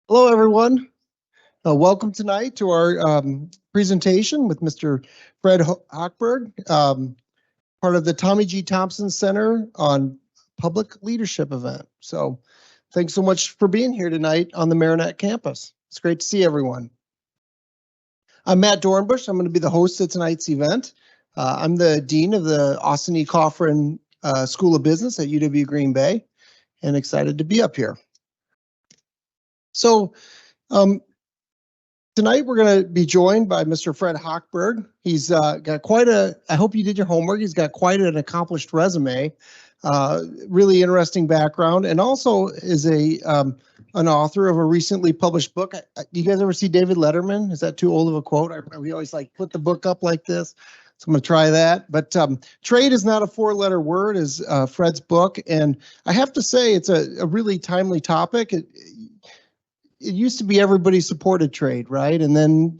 Hello, everyone. Welcome tonight to our presentation with Mr. Fred Hochberg, part of the Tommy G. Thompson Center on Public Leadership event. So thanks so much for being here tonight on the Marinette campus. It's great to see everyone. I'm Matt Dornbush. I'm going to be the host of tonight's event. I'm the Dean of the Austin E. Cofrin School of Business at UW Green Bay, and excited to be up here. So tonight we're going to be joined by Mr. Fred Hochberg. He's got quite I hope you did your homework. He's got quite an accomplished resume, really interesting background, and also is an author of a recently published book. You guys ever see David Letterman? Is that too old of a quote? We always like put the book up like this. So I'm going to try that. But trade is not a four-letter word is Fred's book. And I have to say it's a really timely topic. It used to be everybody supported trade, right? And then,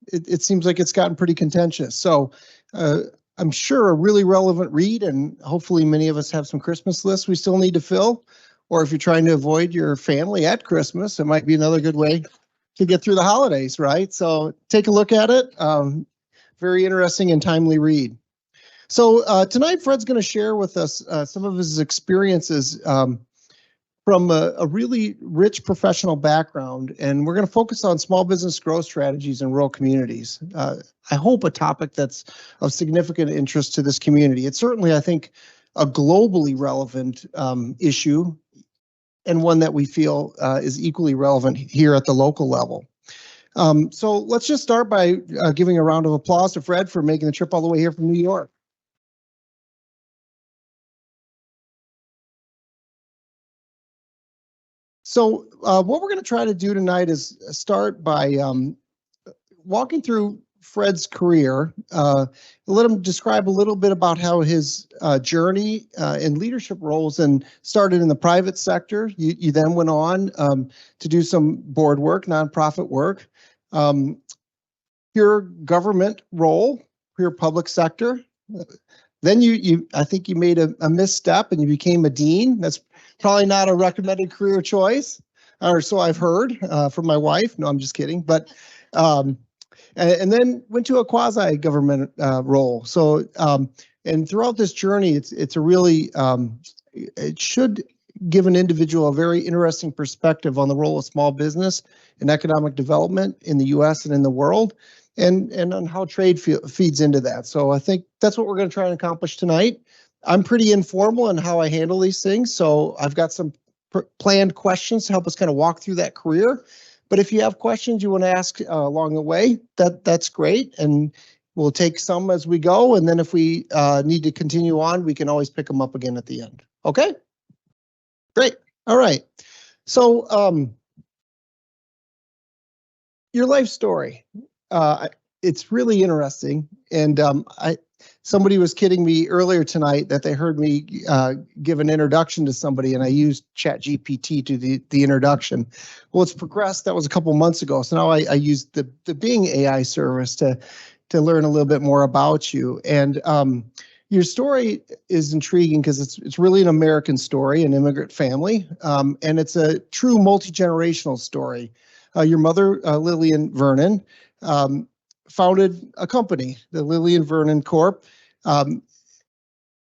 it seems like it's gotten pretty contentious. So I'm sure a really relevant read, and hopefully many of us have some Christmas lists we still need to fill. Or if you're trying to avoid your family at Christmas, it might be another good way to get through the holidays, right? So take a look at it. Very interesting and timely read. So tonight, Fred's going to share with us some of his experiences from a really rich professional background, and we're going to focus on small business growth strategies in rural communities. I hope a topic that's of significant interest to this community. It's certainly, I think, a globally relevant issue, and one that we feel is equally relevant here at the local level. So let's just start by giving a round of applause to Fred for making the trip all the way here from New York. So what we're going to try to do tonight is start by walking through Fred's career, let him describe a little bit about how his journey in leadership roles and started in the private sector. You then went on to do some board work, nonprofit work, pure government role, pure public sector. Then I think you made a misstep and you became a dean. That's probably not a recommended career choice, or so I've heard from my wife. No, I'm just kidding. But and then went to a quasi-government role. So and throughout this journey, it's a really it should give an individual a very interesting perspective on the role of small business in economic development in the U.S. and in the world, and on how trade feeds into that. So I think that's what we're going to try and accomplish tonight. I'm pretty informal in how I handle these things, so I've got some planned questions to help us kind of walk through that career. But if you have questions you want to ask along the way, that's great, and we'll take some as we go. And then if we need to continue on, we can always pick them up again at the end. Okay? Great. All right. So your life story. It's really interesting, and somebody was kidding me earlier tonight that they heard me give an introduction to somebody, and I used ChatGPT to the introduction. Well, it's progressed. That was a couple months ago, so now I used the Bing AI service to learn a little bit more about you. And your story is intriguing because it's really an American story, an immigrant family, and it's a true multi-generational story. Your mother, Lillian Vernon, founded a company, the Lillian Vernon Corp.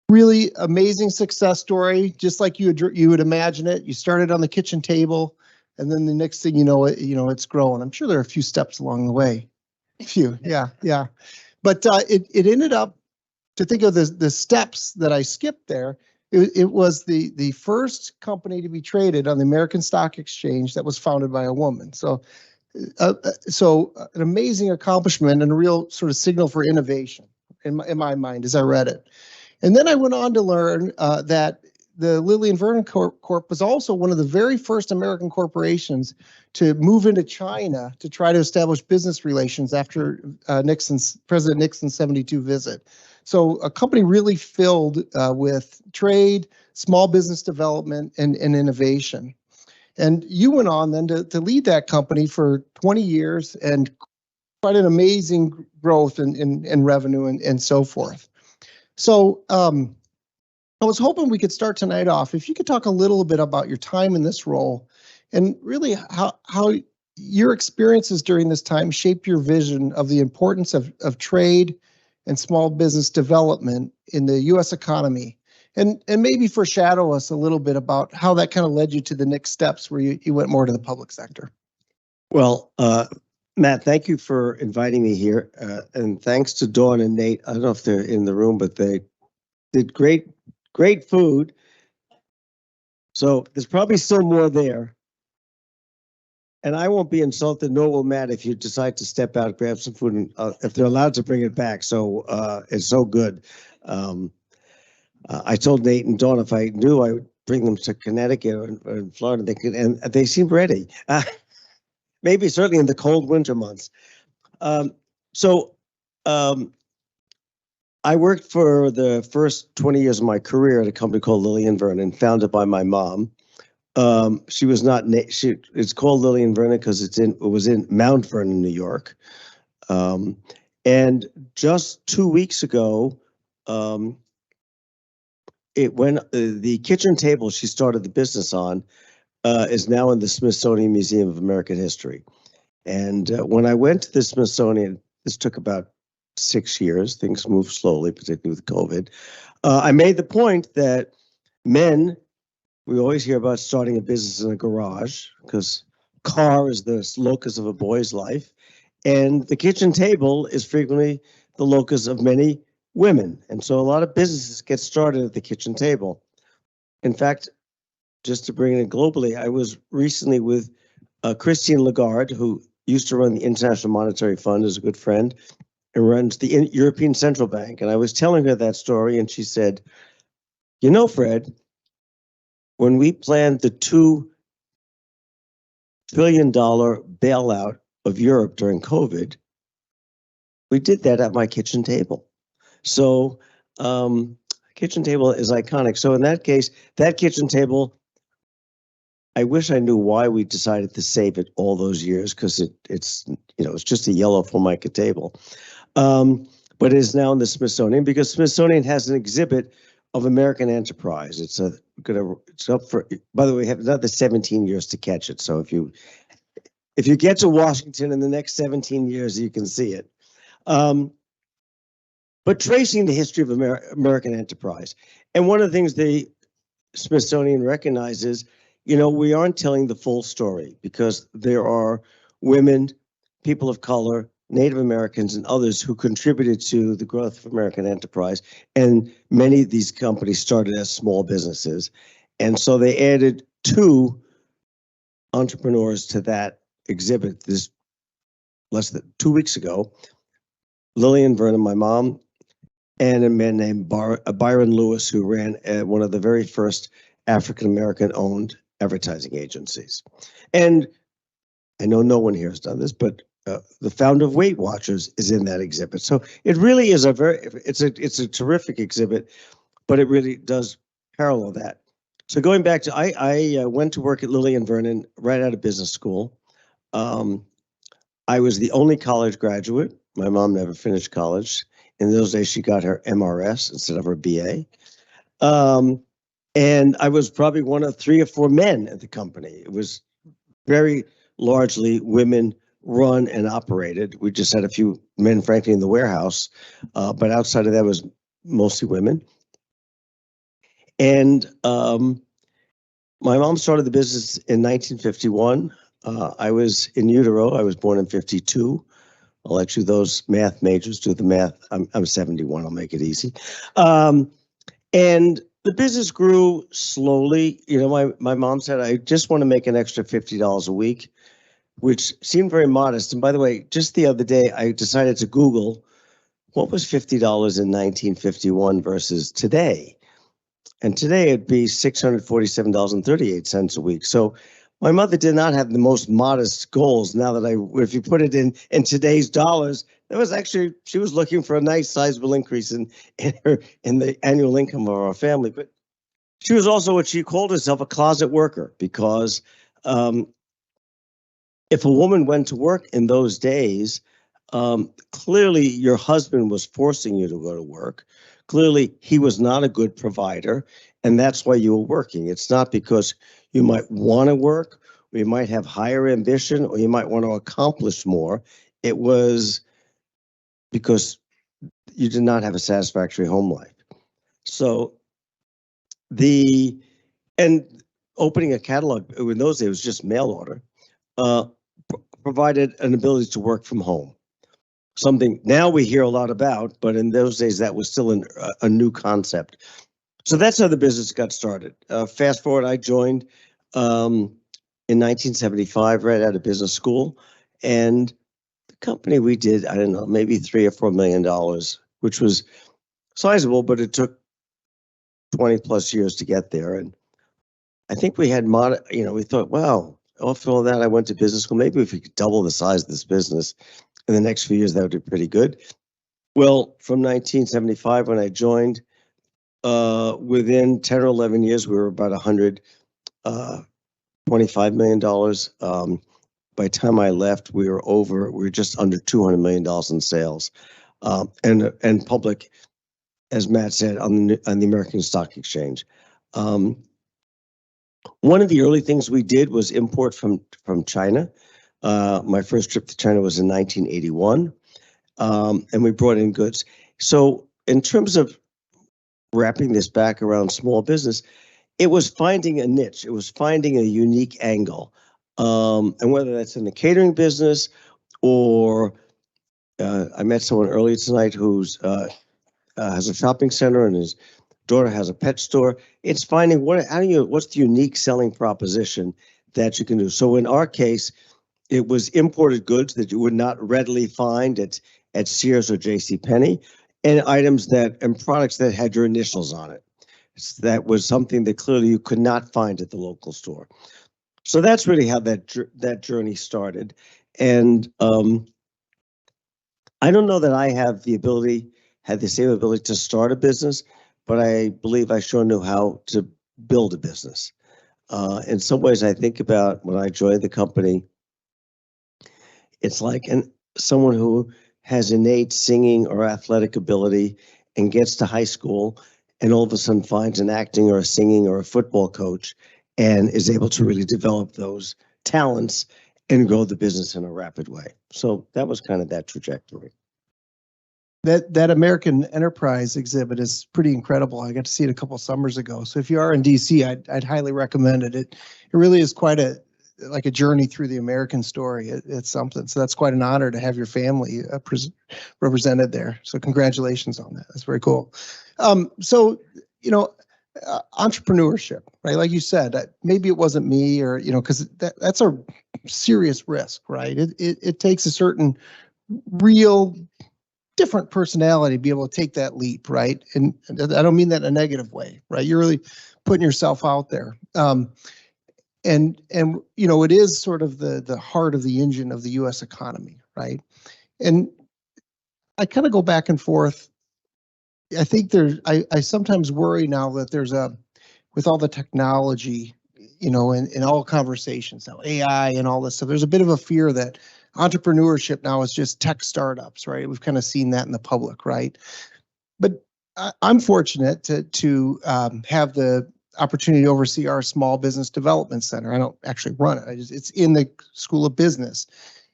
Really amazing success story, just like you would imagine it. You started on the kitchen table, and then the next thing you know, it's growing. I'm sure there are a few steps along the way. A few, yeah. But it ended up, to think of the steps that I skipped there, it was the first company to be traded on the American Stock Exchange that was founded by a woman. So an amazing accomplishment and a real sort of signal for innovation in my mind as I read it. And then I went on to learn that the Lillian Vernon Corp was also one of the very first American corporations to move into China to try to establish business relations after President Nixon's 72 visit. So a company really filled with trade, small business development, and innovation. And you went on then to lead that company for 20 years and quite an amazing growth in revenue and so forth. So I was hoping we could start tonight off. If you could talk a little bit about your time in this role and really how your experiences during this time shaped your vision of the importance of trade and small business development in the U.S. economy. And maybe foreshadow us a little bit about how that kind of led you to the next steps where you went more to the public sector. Well, Matt, thank you for inviting me here. And thanks to Dawn and Nate. I don't know if they're in the room, but they did great food. So there's probably still more there. And I won't be insulted, nor will Matt, if you decide to step out, grab some food, and if they're allowed to bring it back. So it's so good. I told Nate and Dawn if I knew I would bring them to Connecticut or Florida, they could, and they seem ready. Maybe certainly in the cold winter months. I worked for the first 20 years of my career at a company called Lillian Vernon, founded by my mom. She was not. It's called Lillian Vernon because it was in Mount Vernon, New York. And just 2 weeks ago, the kitchen table she started the business on is now in the Smithsonian Museum of American History. And when I went to the Smithsonian, this took about 6 years. Things moved slowly, particularly with COVID. I made the point that men, we always hear about starting a business in a garage because car is the locus of a boy's life. And the kitchen table is frequently the locus of many women. And so a lot of businesses get started at the kitchen table. In fact, just to bring it in globally, I was recently with Christine Lagarde, who used to run the International Monetary Fund, is a good friend, and runs the European Central Bank. And I was telling her that story, and she said, you know, Fred, when we planned the $2 trillion bailout of Europe during COVID, we did that at my kitchen table. So kitchen table is iconic. So in that case, that kitchen table, I wish I knew why we decided to save it all those years, because it's just a yellow Formica table. But it is now in the Smithsonian because Smithsonian has an exhibit of American enterprise. It's up for, by the way, we have another 17 years to catch it. So if you get to Washington in the next 17 years, you can see it. But tracing the history of American enterprise. And one of the things the Smithsonian recognizes, we aren't telling the full story because there are women, people of color, Native Americans, and others who contributed to the growth of American enterprise. And many of these companies started as small businesses. And so they added 2 entrepreneurs to that exhibit this less than 2 weeks ago. Lillian Vernon, my mom, and a man named Byron Lewis, who ran one of the very first African-American owned advertising agencies. And I know no one here has done this, but the founder of Weight Watchers is in that exhibit. So it really is it's a terrific exhibit, but it really does parallel that. So going back to, I went to work at Lillian Vernon right out of business school. I was the only college graduate. My mom never finished college. In those days, she got her MRS instead of her BA. And I was probably one of 3 or 4 men at the company. It was very largely women run and operated. We just had a few men, frankly, in the warehouse. But outside of that, was mostly women. And my mom started the business in 1951. I was in utero. I was born in 52. I'll let you, those math majors, do the math. I'm 71. I'll make it easy. And the business grew slowly. My mom said, I just want to make an extra $50 a week, which seemed very modest. And by the way, just the other day, I decided to Google what was $50 in 1951 versus today. And today it'd be $647.38 a week. So my mother did not have the most modest goals. Now that if you put it in today's dollars, that was actually, she was looking for a nice sizable increase in the annual income of our family. But she was also what she called herself, a closet worker, because if a woman went to work in those days, clearly your husband was forcing you to go to work. Clearly he was not a good provider, and that's why you were working. It's not because you might want to work we might have higher ambition, or you might want to accomplish more. It was because you did not have a satisfactory home life. So and opening a catalog in those days was just mail order, provided an ability to work from home. Something now we hear a lot about, but in those days that was still a new concept. So that's how the business got started. Fast forward, I joined in 1975, right out of business school, and the company we did, I don't know, maybe $3 or $4 million, which was sizable, but it took 20 plus years to get there. And I think we had we thought, wow, after all that, I went to business school. Maybe if we could double the size of this business in the next few years, that would be pretty good. Well, from 1975, when I joined, within 10 or 11 years, we were about $125 million. By the time I left, we were just under $200 million in sales, and public, as Matt said, on the American Stock Exchange. One of the early things we did was import from China. My first trip to China was in 1981, and we brought in goods. So in terms of wrapping this back around small business, it was finding a niche. It was finding a unique angle. And whether that's in the catering business or I met someone earlier tonight who's has a shopping center and his daughter has a pet store. It's finding what's the unique selling proposition that you can do. So in our case, it was imported goods that you would not readily find at Sears or JCPenney, and and products that had your initials on it. So that was something that clearly you could not find at the local store. So that's really how that journey started. And I don't know that I had the same ability to start a business, but I believe I sure knew how to build a business. In some ways, I think about when I joined the company, it's like someone who has innate singing or athletic ability and gets to high school and all of a sudden finds an acting or a singing or a football coach and is able to really develop those talents and grow the business in a rapid way. So that was kind of that trajectory. That American Enterprise exhibit is pretty incredible. I got to see it a couple summers ago. So if you are in DC, I'd highly recommend it. It really is quite a journey through the American story. It's something. So that's quite an honor to have your family represented there. So congratulations on that. That's very cool. So entrepreneurship, right? Like you said, maybe it wasn't me, or because that's a serious risk, right? It takes a certain real different personality to be able to take that leap, right? And I don't mean that in a negative way, right? You're really putting yourself out there. And it is sort of the heart of the engine of the U.S. economy, right? And I kind of go back and forth. I think I sometimes worry now that with all the technology, in all conversations now, AI and all this stuff, there's a bit of a fear that entrepreneurship now is just tech startups, right? We've kind of seen that in the public, right? But I'm fortunate to have the opportunity to oversee our small business development center. I don't actually run it. It's in the School of Business.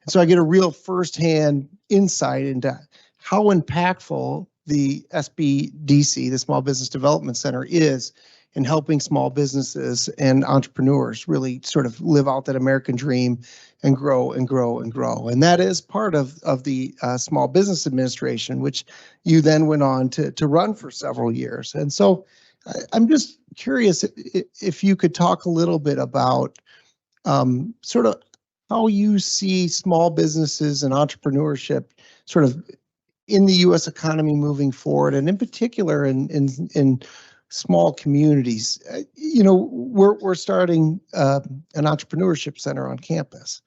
And so I get a real firsthand insight into how impactful the SBDC, the Small Business Development Center, is in helping small businesses and entrepreneurs really sort of live out that American dream and grow and grow and grow. And that is part of the Small Business Administration, which you then went on to run for several years. And so I'm just curious if you could talk a little bit about sort of how you see small businesses and entrepreneurship sort of in the U.S. economy moving forward, and in particular in small communities. We're starting an entrepreneurship center on campus.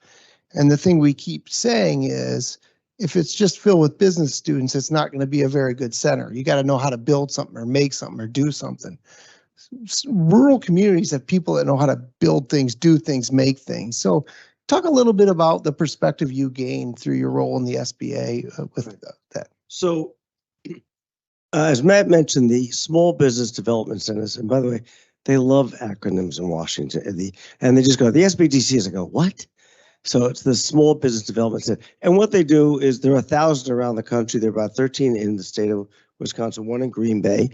And the thing we keep saying is, if it's just filled with business students, it's not going to be a very good center. You got to know how to build something or make something or do something. Rural communities have people that know how to build things, do things, make things. So talk a little bit about the perspective you gained through your role in the SBA with that. So as Matt mentioned, the Small Business Development Centers, and by the way, They love acronyms in Washington. And they just go, the SBDC is, I go, what? So it's the Small Business Development Center. And what they do is there are 1,000 around the country. There are about 13 in the state of Wisconsin, one in Green Bay.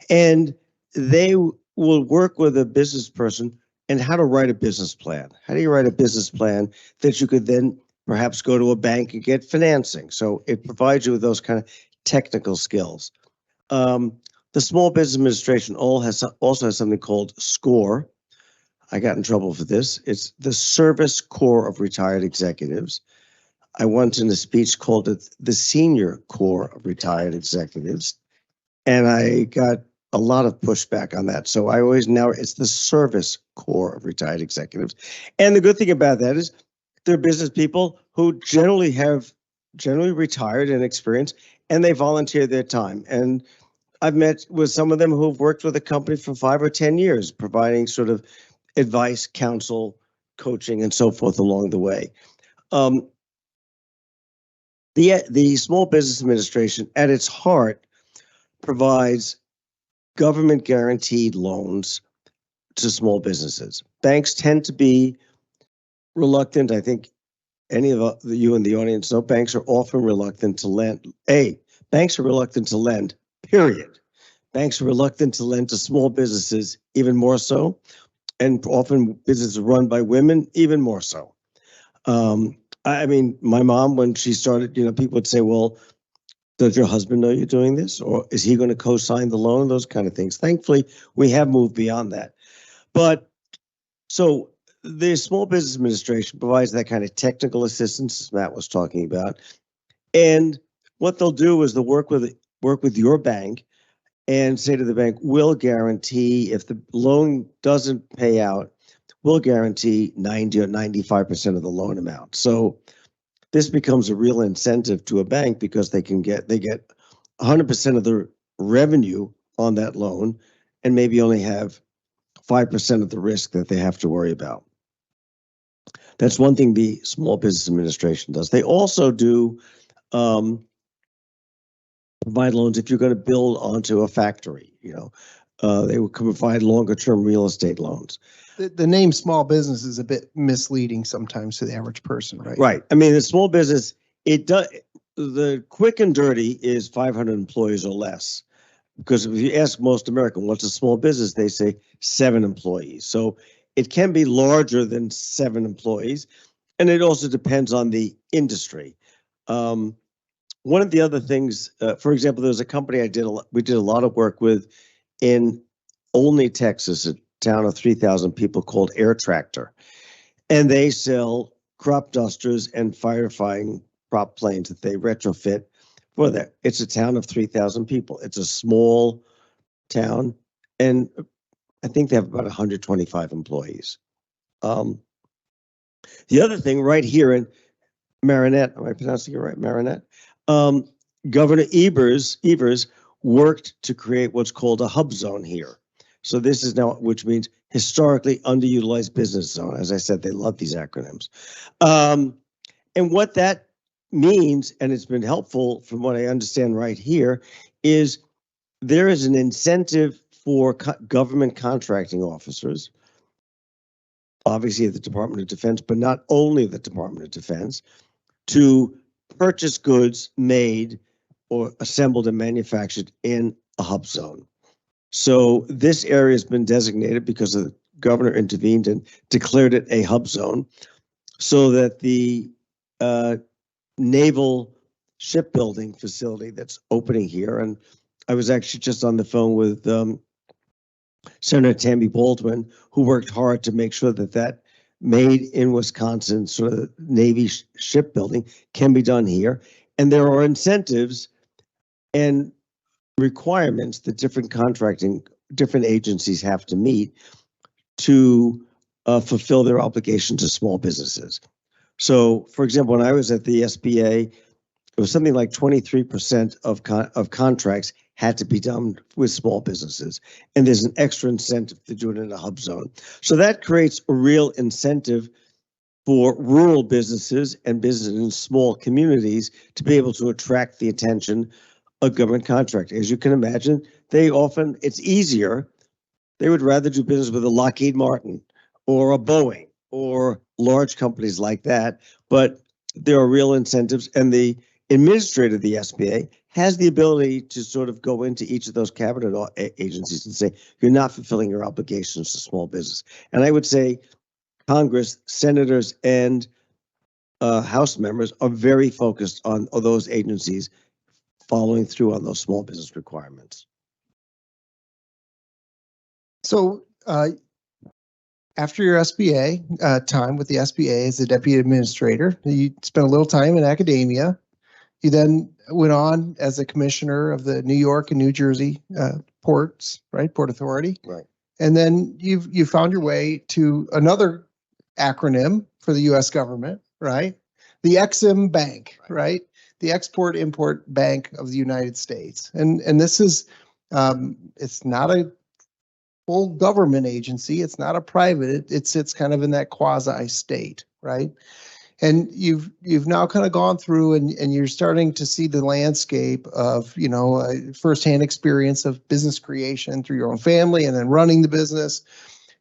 And they will work with a business person and how to write a business plan. How do you write a business plan that you could then perhaps go to a bank and get financing? So it provides you with those kind of technical skills. The Small Business Administration also has something called SCORE. I got in trouble for this. It's the Service Corps of Retired Executives. I once in a speech called it the Senior Corps of Retired Executives. And I got a lot of pushback on that. So I always now, it's the Service Corps of Retired Executives. And the good thing about that is they're business people who generally retired and experienced, and they volunteer their time. And I've met with some of them who've worked with a company for 5 or 10 years, providing sort of advice, counsel, coaching, and so forth along the way. The Small Business Administration, at its heart, provides government guaranteed loans to small businesses. Banks tend to be reluctant. I think any of you in the audience know banks are often reluctant to lend. Banks are reluctant to lend, period. Banks are reluctant to lend to small businesses, even more so. And often businesses run by women, even more so. I mean, my mom, when she started, people would say, well, does your husband know you're doing this? Or is he going to co-sign the loan? Those kind of things. Thankfully, we have moved beyond that. But so the Small Business Administration provides that kind of technical assistance, as Matt was talking about. And what they'll do is they'll work with your bank and say to the bank, we'll guarantee if the loan doesn't pay out, we'll guarantee 90 or 95% of the loan amount. So this becomes a real incentive to a bank because they get 100% of the revenue on that loan and maybe only have 5% of the risk that they have to worry about. That's one thing the Small Business Administration does. They also do provide loans if you're going to build onto a factory. They will provide longer term real estate loans. The name small business is a bit misleading sometimes to the average person, right? Right. I mean, the small business, the quick and dirty is 500 employees or less. Because if you ask most Americans, what's a small business? They say 7 employees. So it can be larger than 7 employees. And it also depends on the industry. One of the other things, for example, there's a company we did a lot of work with in Olney, Texas, a town of 3,000 people called Air Tractor. And they sell crop dusters and firefighting prop planes that they retrofit for that. It's a town of 3,000 people. It's a small town. And I think they have about 125 employees. The other thing right here in Marinette, am I pronouncing it right? Marinette? Governor Evers worked to create what's called a hub zone here. So this is now, which means historically underutilized business zone. As I said, they love these acronyms. And what that means, and it's been helpful from what I understand right here, is there is an incentive for government contracting officers, obviously at the Department of Defense, but not only the Department of Defense, to purchase goods made or assembled and manufactured in a hub zone. So this area has been designated because the governor intervened and declared it a hub zone so that the naval shipbuilding facility that's opening here, and I was actually just on the phone with Senator Tammy Baldwin, who worked hard to make sure that made in Wisconsin sort of Navy shipbuilding can be done here. And there are incentives and requirements that different agencies have to meet to fulfill their obligation to small businesses. So, for example, when I was at the SBA, it was something like 23% of contracts had to be done with small businesses. And there's an extra incentive to do it in a hub zone. So that creates a real incentive for rural businesses and businesses in small communities to be able to attract the attention of government contractors. As you can imagine, it's easier They would rather do business with a Lockheed Martin or a Boeing or large companies like that. But there are real incentives, and the administrator of the SBA has the ability to sort of go into each of those cabinet agencies and say, you're not fulfilling your obligations to small business. And I would say Congress, senators, and House members are very focused on those agencies following through on those small business requirements. So after your SBA time with the SBA as the deputy administrator, you spent a little time in academia. You then went on as a commissioner of the New York and New Jersey ports, right? Port Authority. Right. And then you found your way to another acronym for the U.S. government, right? The EXIM Bank, right? The Export-Import Bank of the United States. And this is, it's not a full government agency. It's not a private. It sits kind of in that quasi state, right? And you've now kind of gone through and you're starting to see the landscape of, you know, firsthand experience of business creation through your own family and then running the business.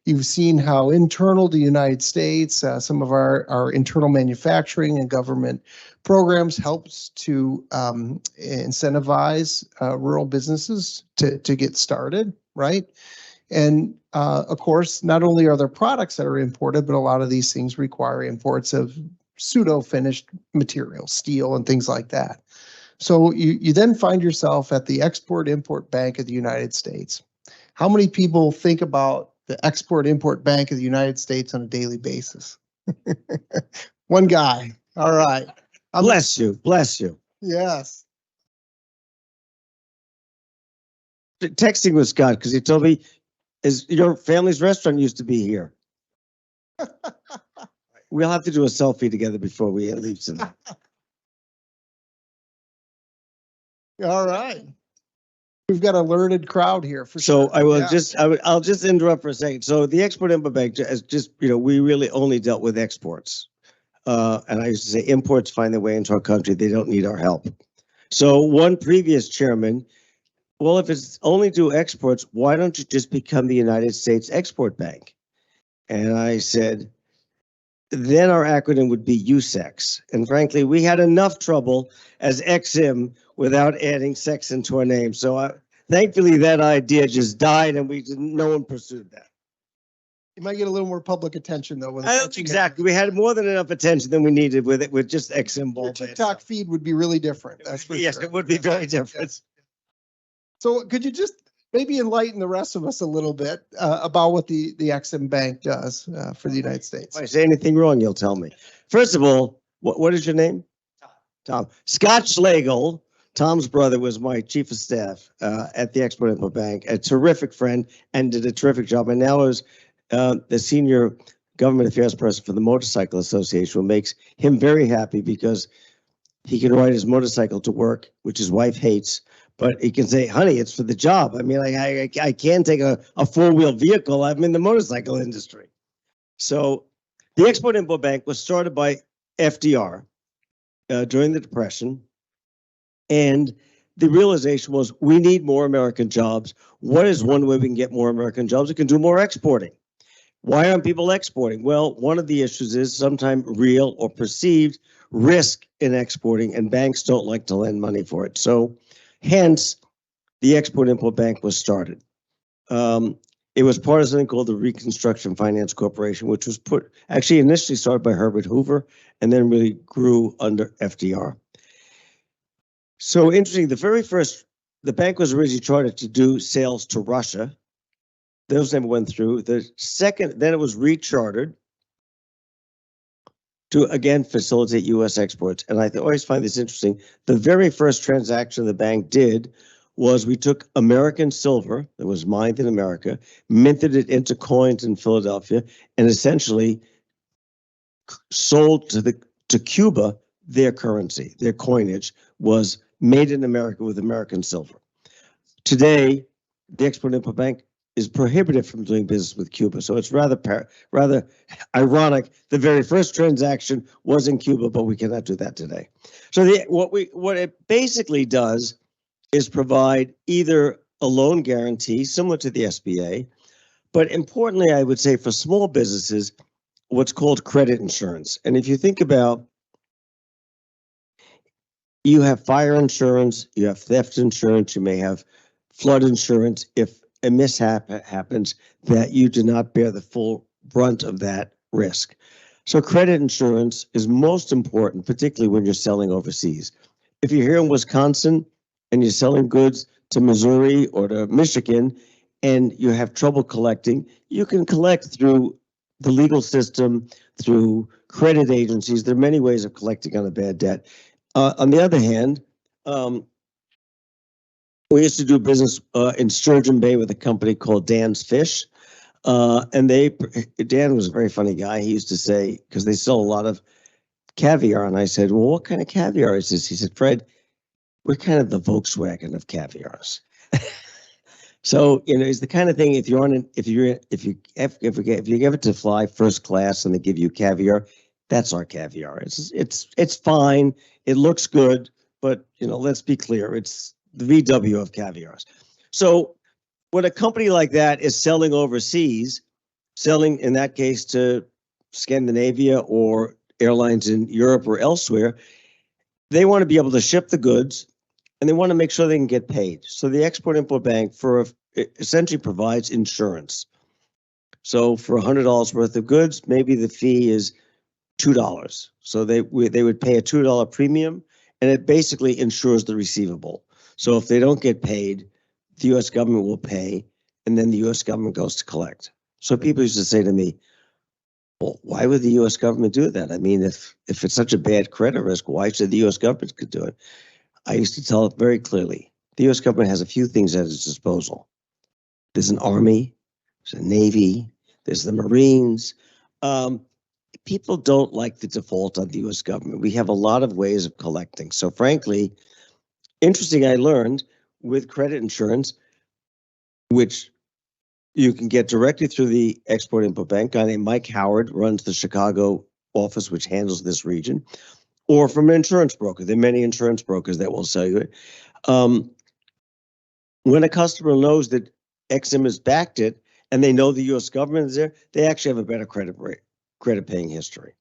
You've seen how internal to the United States, some of our internal manufacturing and government programs helps to incentivize rural businesses to get started, right? And of course, not only are there products that are imported, but a lot of these things require imports of pseudo-finished materials, steel and things like that. So you then find yourself at the Export-Import Bank of the United States. How many people think about the Export-Import Bank of the United States on a daily basis? One guy. All right. Bless you. Bless you. Yes. Texting with Scott because he told me your family's restaurant used to be here. We'll have to do a selfie together before we leave tonight. All right. We've got a learned crowd here for So sure. I will I'll just interrupt for a second. So the Export-Import Bank is just, you know, we really only dealt with exports. And I used to say imports find their way into our country. They don't need our help. So one previous chairman, well, if it's only do exports, why don't you just become the United States Export Bank? And I said, then our acronym would be USEX. And frankly, we had enough trouble as EXIM without adding sex into our name. So thankfully that idea just died and no one pursued that. You might get a little more public attention though. Exactly. We had more than enough attention than we needed with just EXIM. Your TikTok feed would be really different. That's for yes, sure. It would be very different. Yes. So could you just maybe enlighten the rest of us a little bit about what the EXIM Bank does for the United States? If I say anything wrong, you'll tell me. First of all, what is your name? Tom. Scott Schlegel, Tom's brother, was my chief of staff at the Export-Import Bank, a terrific friend and did a terrific job. And now is the senior government affairs person for the Motorcycle Association, which makes him very happy because he can ride his motorcycle to work, which his wife hates. But he can say, honey, it's for the job. I mean, I can't take a four-wheel vehicle. I'm in the motorcycle industry. So the Export-Import Bank was started by FDR during the Depression. And the realization was we need more American jobs. What is one way we can get more American jobs? We can do more exporting. Why aren't people exporting? Well, one of the issues is sometimes real or perceived risk in exporting, and banks don't like to lend money for it. So hence, the Export-Import Bank was started. It was part of something called the Reconstruction Finance Corporation, which was actually initially started by Herbert Hoover and then really grew under FDR. So interesting, the bank was originally chartered to do sales to Russia. Those never went through. The second, then it was rechartered to again facilitate U.S. exports. And I always find this interesting. The very first transaction the bank did was we took American silver that was mined in America, minted it into coins in Philadelphia, and essentially sold to Cuba their currency. Their coinage was made in America with American silver. Today, the Export-Import Bank is prohibited from doing business with Cuba. So it's rather ironic. The very first transaction was in Cuba, but we cannot do that today. So what it basically does is provide either a loan guarantee similar to the SBA, But importantly, I would say for small businesses, what's called credit insurance. And if you think about, you have fire insurance, you have theft insurance, you may have flood insurance. If a mishap happens, that you do not bear the full brunt of that risk. So credit insurance is most important, particularly when you're selling overseas. If you're here in Wisconsin and you're selling goods to Missouri or to Michigan and you have trouble collecting, you can collect through the legal system, through credit agencies. There are many ways of collecting on a bad debt. On the other hand, we used to do business in Sturgeon Bay with a company called Dan's Fish. And Dan was a very funny guy. He used to say, because they sell a lot of caviar. And I said, well, what kind of caviar is this? He said, Fred, we're kind of the Volkswagen of caviars. So, it's the kind of thing, if you get to fly first class and they give you caviar, that's our caviar. It's fine. It looks good, but let's be clear, it's the VW of caviars. So when a company like that is selling overseas, selling in that case to Scandinavia or airlines in Europe or elsewhere, they want to be able to ship the goods and they want to make sure they can get paid. So the Export-Import Bank essentially provides insurance. So for $100 worth of goods, maybe the fee is $2. So they would pay a $2 premium, and it basically insures the receivable. So if they don't get paid, the U.S. government will pay, and then the U.S. government goes to collect. So people used to say to me, well, why would the U.S. government do that? I mean, if it's such a bad credit risk, why should the U.S. government could do it? I used to tell it very clearly. The U.S. government has a few things at its disposal. There's an Army, there's a Navy, there's the Marines. People don't like the default on the U.S. government. We have a lot of ways of collecting. So frankly, interesting, I learned with credit insurance, which you can get directly through the Export-Import Bank. A guy named Mike Howard runs the Chicago office, which handles this region, or from an insurance broker. There are many insurance brokers that will sell you it. When a customer knows that EXIM has backed it and they know the U.S. government is there, they actually have a better credit paying history.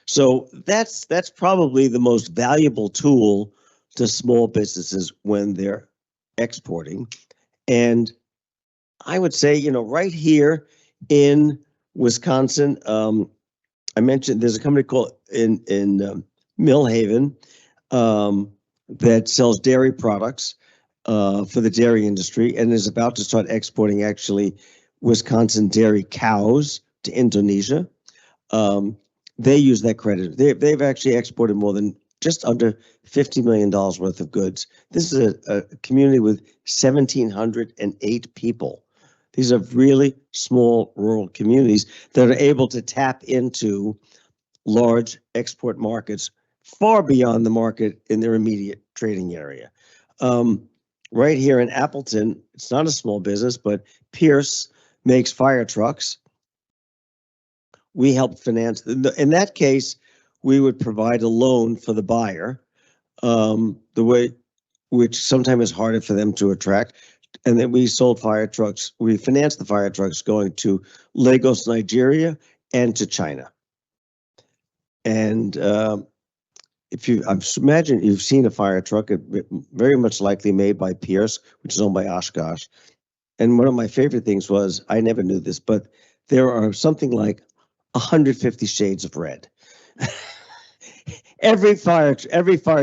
So that's probably the most valuable tool to small businesses when they're exporting. And I would say, right here in Wisconsin, I mentioned there's a company called in Millhaven that sells dairy products for the dairy industry and is about to start exporting actually Wisconsin dairy cows to Indonesia. They use that credit. They've actually exported more than just under $50 million worth of goods. This is a community with 1,708 people. These are really small rural communities that are able to tap into large export markets far beyond the market in their immediate trading area. Right here in Appleton, it's not a small business, but Pierce makes fire trucks. We help finance. In that case, we would provide a loan for the buyer, which sometimes is harder for them to attract. And then we sold fire trucks. We financed the fire trucks going to Lagos, Nigeria, and to China. And if you imagine you've seen a fire truck, very much likely made by Pierce, which is owned by Oshkosh. And one of my favorite things was, I never knew this, but there are something like 150 shades of red. Every fire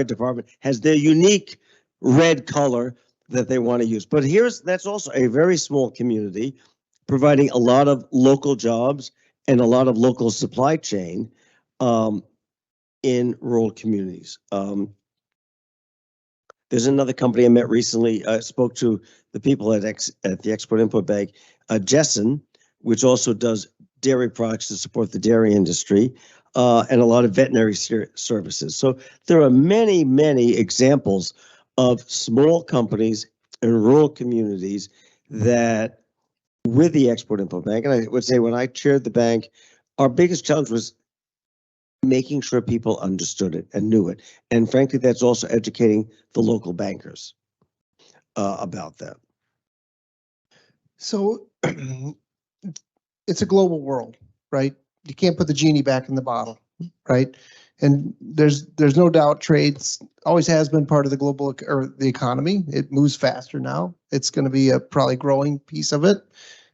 department has their unique red color that they want to use. But that's also a very small community providing a lot of local jobs and a lot of local supply chain in rural communities. There's another company I met recently, spoke to the people at the Export-Import Bank, Jessen, which also does dairy products to support the dairy industry, and a lot of veterinary services. So there are many, many examples of small companies in rural communities that, with the Export-Import Bank, and I would say when I chaired the bank, our biggest challenge was making sure people understood it and knew it. And frankly, that's also educating the local bankers about that. So it's a global world, right? You can't put the genie back in the bottle, right? And there's no doubt trades always has been part of the global or the economy. It moves faster now. It's going to be a probably growing piece of it.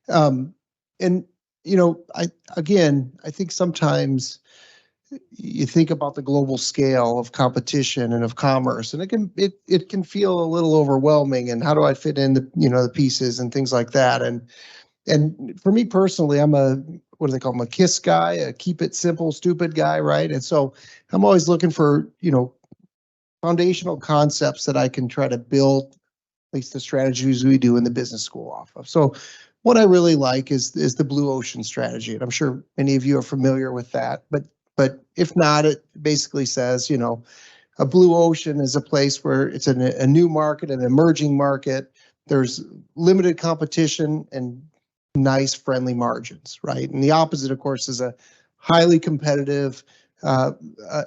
And I think sometimes you think about the global scale of competition and of commerce, and it can feel a little overwhelming. And how do I fit in the pieces and things like that? And for me personally, I'm what do they call them? A KISS guy, a keep it simple, stupid guy, right? And so I'm always looking for foundational concepts that I can try to build at least the strategies we do in the business school off of. So what I really like is the blue ocean strategy, and I'm sure many of you are familiar with that. But if not, it basically says, a blue ocean is a place where it's a new market, an emerging market. There's limited competition and nice, friendly margins, right? And the opposite, of course, is a highly competitive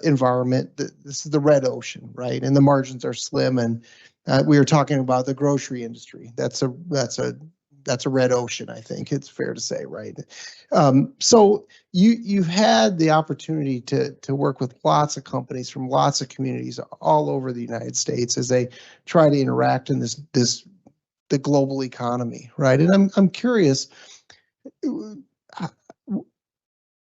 environment. This is the red ocean, right? And the margins are slim. And we were talking about the grocery industry. That's a red ocean, I think it's fair to say, right? So you've had the opportunity to work with lots of companies from lots of communities all over the United States as they try to interact in the global economy, right? And I'm curious,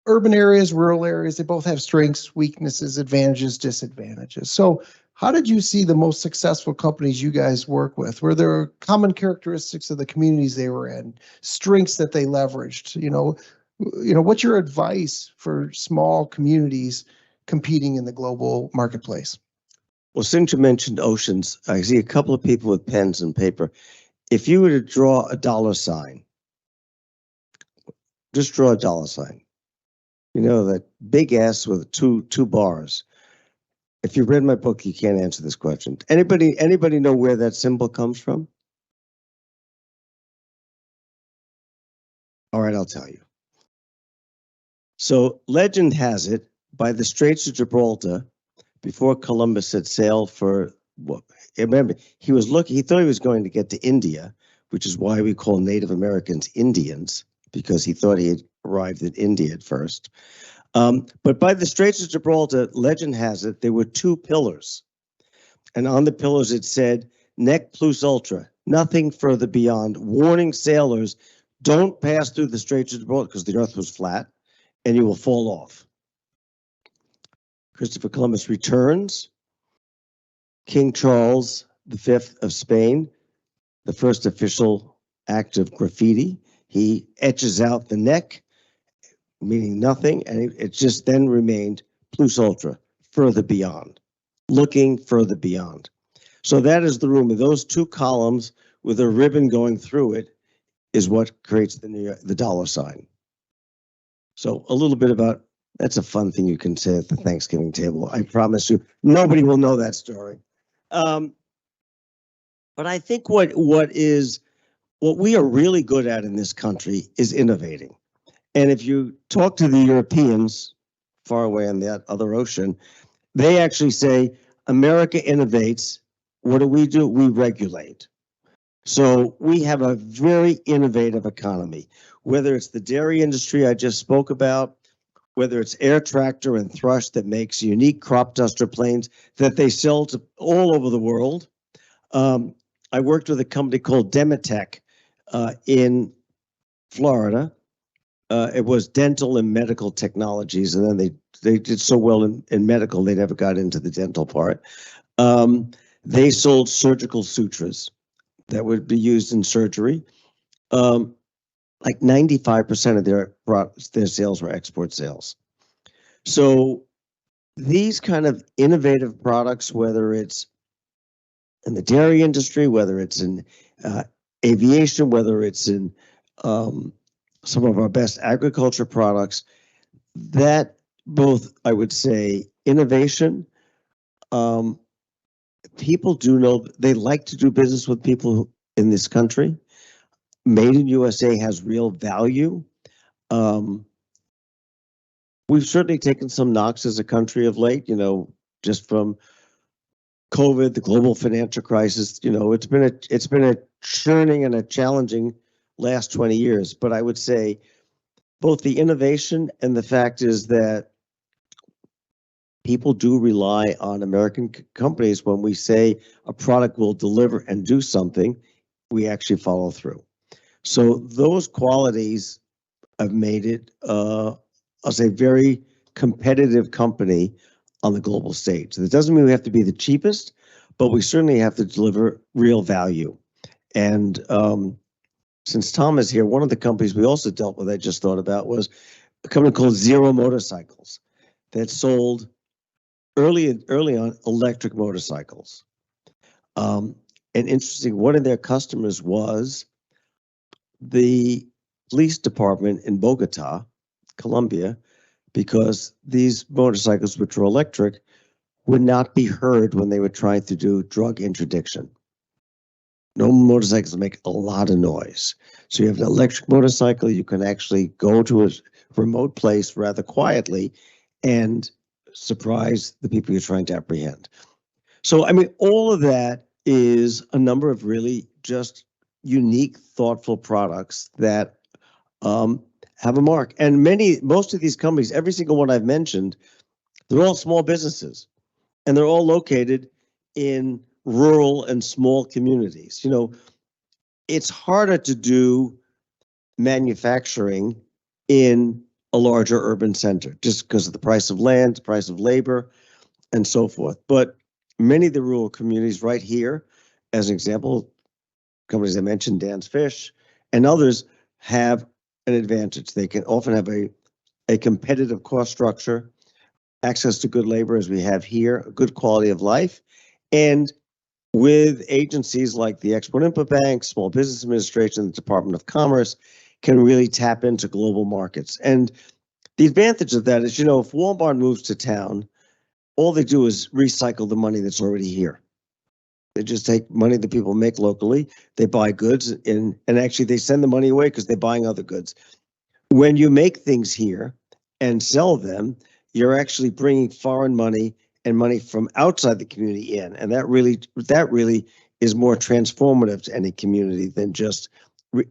urban areas, rural areas, they both have strengths, weaknesses, advantages, disadvantages. So how did you see the most successful companies you guys work with? Were there common characteristics of the communities they were in, strengths that they leveraged? What's your advice for small communities competing in the global marketplace? Well, since you mentioned oceans, I see a couple of people with pens and paper. If you were to draw a dollar sign, just draw a dollar sign. That big S with two bars. If you read my book, you can't answer this question. Anybody know where that symbol comes from? All right, I'll tell you. So legend has it, by the Straits of Gibraltar, before Columbus had sailed for, remember, he thought he was going to get to India, which is why we call Native Americans Indians, because he thought he had arrived at India at first. But by the Straits of Gibraltar, legend has it, there were two pillars. And on the pillars it said, nec plus ultra, nothing further beyond, warning sailors, don't pass through the Straits of Gibraltar because the earth was flat and you will fall off. Christopher Columbus returns. King Charles V of Spain, the first official act of graffiti, he etches out the neck, meaning nothing, and it just then remained plus ultra, further beyond, looking further beyond. So that is the rumor. Those two columns with a ribbon going through it is what creates the dollar sign. So a little bit about, that's a fun thing you can say at the Thanksgiving table. I promise you, nobody will know that story. But I think what we are really good at in this country is innovating. And if you talk to the Europeans far away on that other ocean, they actually say, America innovates. What do? We regulate. So we have a very innovative economy, whether it's the dairy industry I just spoke about, whether it's air tractor and thrush that makes unique crop duster planes that they sell to all over the world. I worked with a company called Demitech in Florida. It was dental and medical technologies, and then they did so well in medical, they never got into the dental part. They sold surgical sutures that would be used in surgery. Like 95% of their sales were export sales. So these kind of innovative products, whether it's in the dairy industry, whether it's in aviation, whether it's in some of our best agriculture products, that both, I would say, innovation, people do know, they like to do business with people in this country. Made in USA has real value. We've certainly taken some knocks as a country of late, just from COVID, the global financial crisis. It's been a churning and a challenging last 20 years. But I would say both the innovation and the fact is that people do rely on American companies. When we say a product will deliver and do something, we actually follow through. So those qualities have made it, I'll say, very competitive company on the global stage. That doesn't mean we have to be the cheapest, but we certainly have to deliver real value. And since Tom is here, one of the companies we also dealt with, I just thought about, was a company called Zero Motorcycles that sold early on electric motorcycles. And interesting, one of their customers was the police department in Bogota, Colombia, because these motorcycles, which were electric, would not be heard when they were trying to do drug interdiction. Normal motorcycles make a lot of noise. So you have an electric motorcycle, you can actually go to a remote place rather quietly and surprise the people you're trying to apprehend. So, I mean, all of that is a number of really just unique, thoughtful products that have a mark. And most of these companies, every single one I've mentioned, they're all small businesses, and they're all located in rural and small communities. You know, it's harder to do manufacturing in a larger urban center just because of the price of land, the price of labor, and so forth. But many of the rural communities right here, as an example, companies I mentioned, Dan's Fish, and others have an advantage. They can often have a competitive cost structure, access to good labor as we have here, a good quality of life, and with agencies like the Export-Import Bank, Small Business Administration, the Department of Commerce, can really tap into global markets. And the advantage of that is, you know, if Walmart moves to town, all they do is recycle the money that's already here. They just take money that people make locally, they buy goods, and actually they send the money away because they're buying other goods. When you make things here and sell them, you're actually bringing foreign money and money from outside the community in. And that really is more transformative to any community than just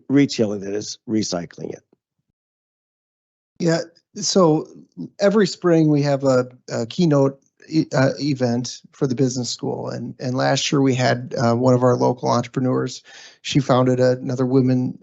retailing that is recycling it. Yeah. So every spring we have a keynote event for the business school. And last year we had one of our local entrepreneurs. She founded another women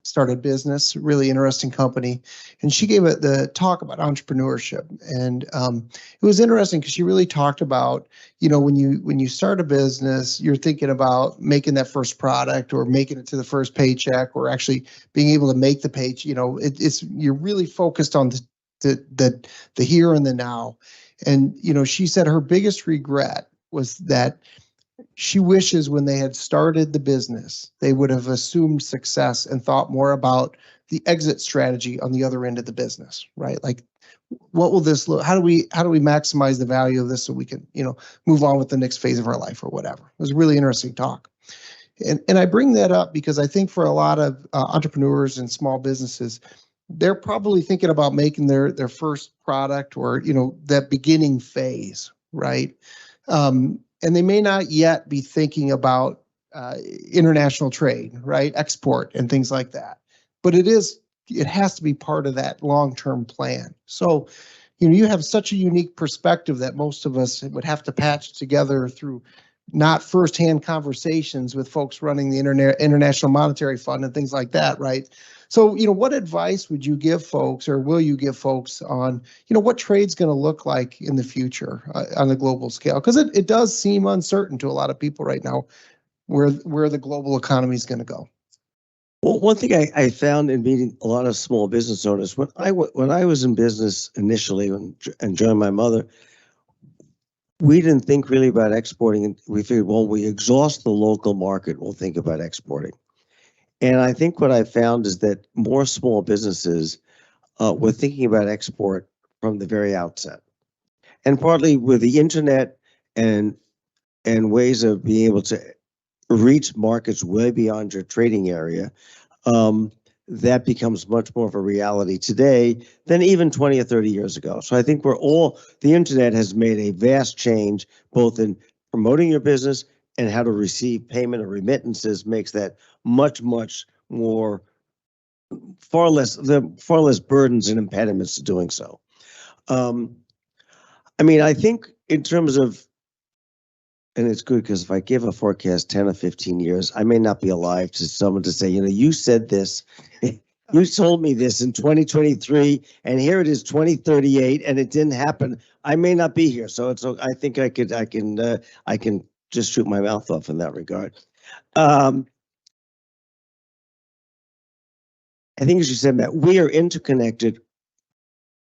started business, really interesting company. And she gave the talk about entrepreneurship. And it was interesting because she really talked about, you know, when you start a business, you're thinking about making that first product or making it to the first paycheck or actually being able to make the paycheck. You know, you're really focused on the here and the now. And, you know, she said her biggest regret was that she wishes when they had started the business, they would have assumed success and thought more about the exit strategy on the other end of the business, right? Like, what will this look? How do we maximize the value of this so we can, you know, move on with the next phase of our life or whatever? It was a really interesting talk. And I bring that up because I think for a lot of entrepreneurs and small businesses, they're probably thinking about making their first product or, you know, that beginning phase, right? And they may not yet be thinking about international trade, right? Export and things like that. But it has to be part of that long-term plan. So, you know, you have such a unique perspective that most of us would have to patch together through not firsthand conversations with folks running the International Monetary Fund and things like that, right? So, you know, what advice would you give folks or will you give folks on, you know, what trade's going to look like in the future on a global scale? Because it does seem uncertain to a lot of people right now where the global economy is going to go. Well, one thing I found in meeting a lot of small business owners, when I was in business initially and joined my mother, we didn't think really about exporting. And we figured, well, we exhaust the local market, we'll think about exporting. And I think what I found is that more small businesses were thinking about export from the very outset. And partly with the internet and ways of being able to reach markets way beyond your trading area, that becomes much more of a reality today than even 20 or 30 years ago. So I think the internet has made a vast change, both in promoting your business and how to receive payment or remittances makes that much, much more far less burdens and impediments to doing so. I mean, I think in terms of, and it's good because if I give a forecast 10 or 15 years, I may not be alive to someone to say, you know, you said this, you told me this in 2023, and here it is 2038, and it didn't happen. I may not be here, so I think I can just shoot my mouth off in that regard. I think, as you said, Matt, we are interconnected,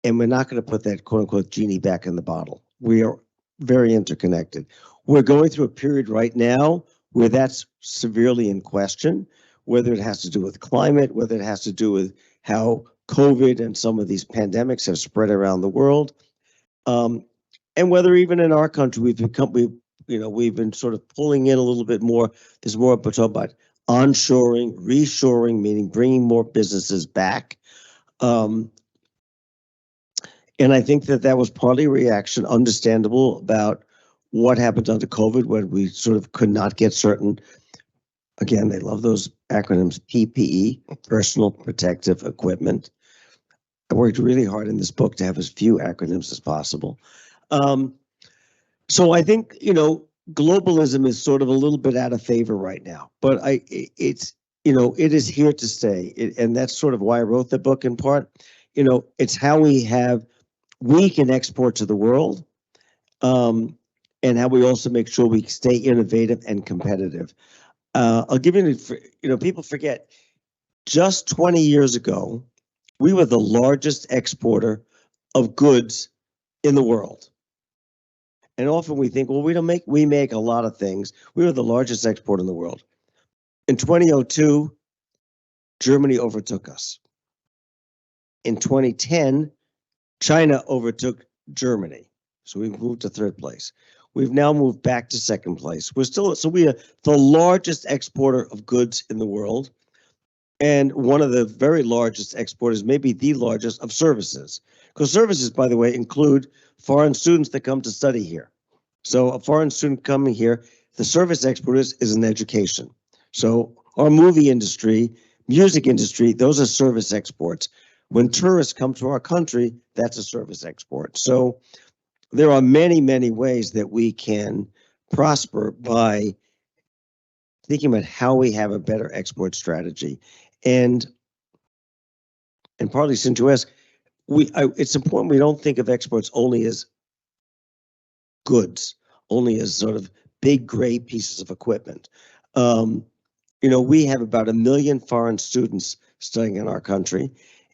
and we're not going to put that quote unquote genie back in the bottle. We are very interconnected. We're going through a period right now where that's severely in question, whether it has to do with climate, whether it has to do with how COVID and some of these pandemics have spread around the world, and whether even in our country we've been sort of pulling in a little bit more. There's more talk about onshoring, reshoring, meaning bringing more businesses back. And I think that was partly a reaction, understandable, about what happened under COVID when we sort of could not get certain, again, they love those acronyms, PPE, personal protective equipment. I worked really hard in this book to have as few acronyms as possible. So I think, you know, globalism is sort of a little bit out of favor right now, but it is here to stay. And that's sort of why I wrote the book in part. You know, it's how we can export to the world, and how we also make sure we stay innovative and competitive. I'll give you, people forget, just 20 years ago, we were the largest exporter of goods in the world. And often we think, well, we make a lot of things. We were the largest exporter in the world. In 2002, Germany overtook us. In 2010, China overtook Germany. So we moved to third place. We've now moved back to second place. We are the largest exporter of goods in the world, and one of the very largest exporters, maybe the largest, of services. Because services, by the way, include foreign students that come to study here. So a foreign student coming here, the service exporters is an education. So our movie industry, music industry, those are service exports. When tourists come to our country, that's a service export. So there are many, many ways that we can prosper by thinking about how we have a better export strategy. And partly, since you ask, it's important we don't think of exports only as goods, only as sort of big gray pieces of equipment. We have about 1 million foreign students studying in our country.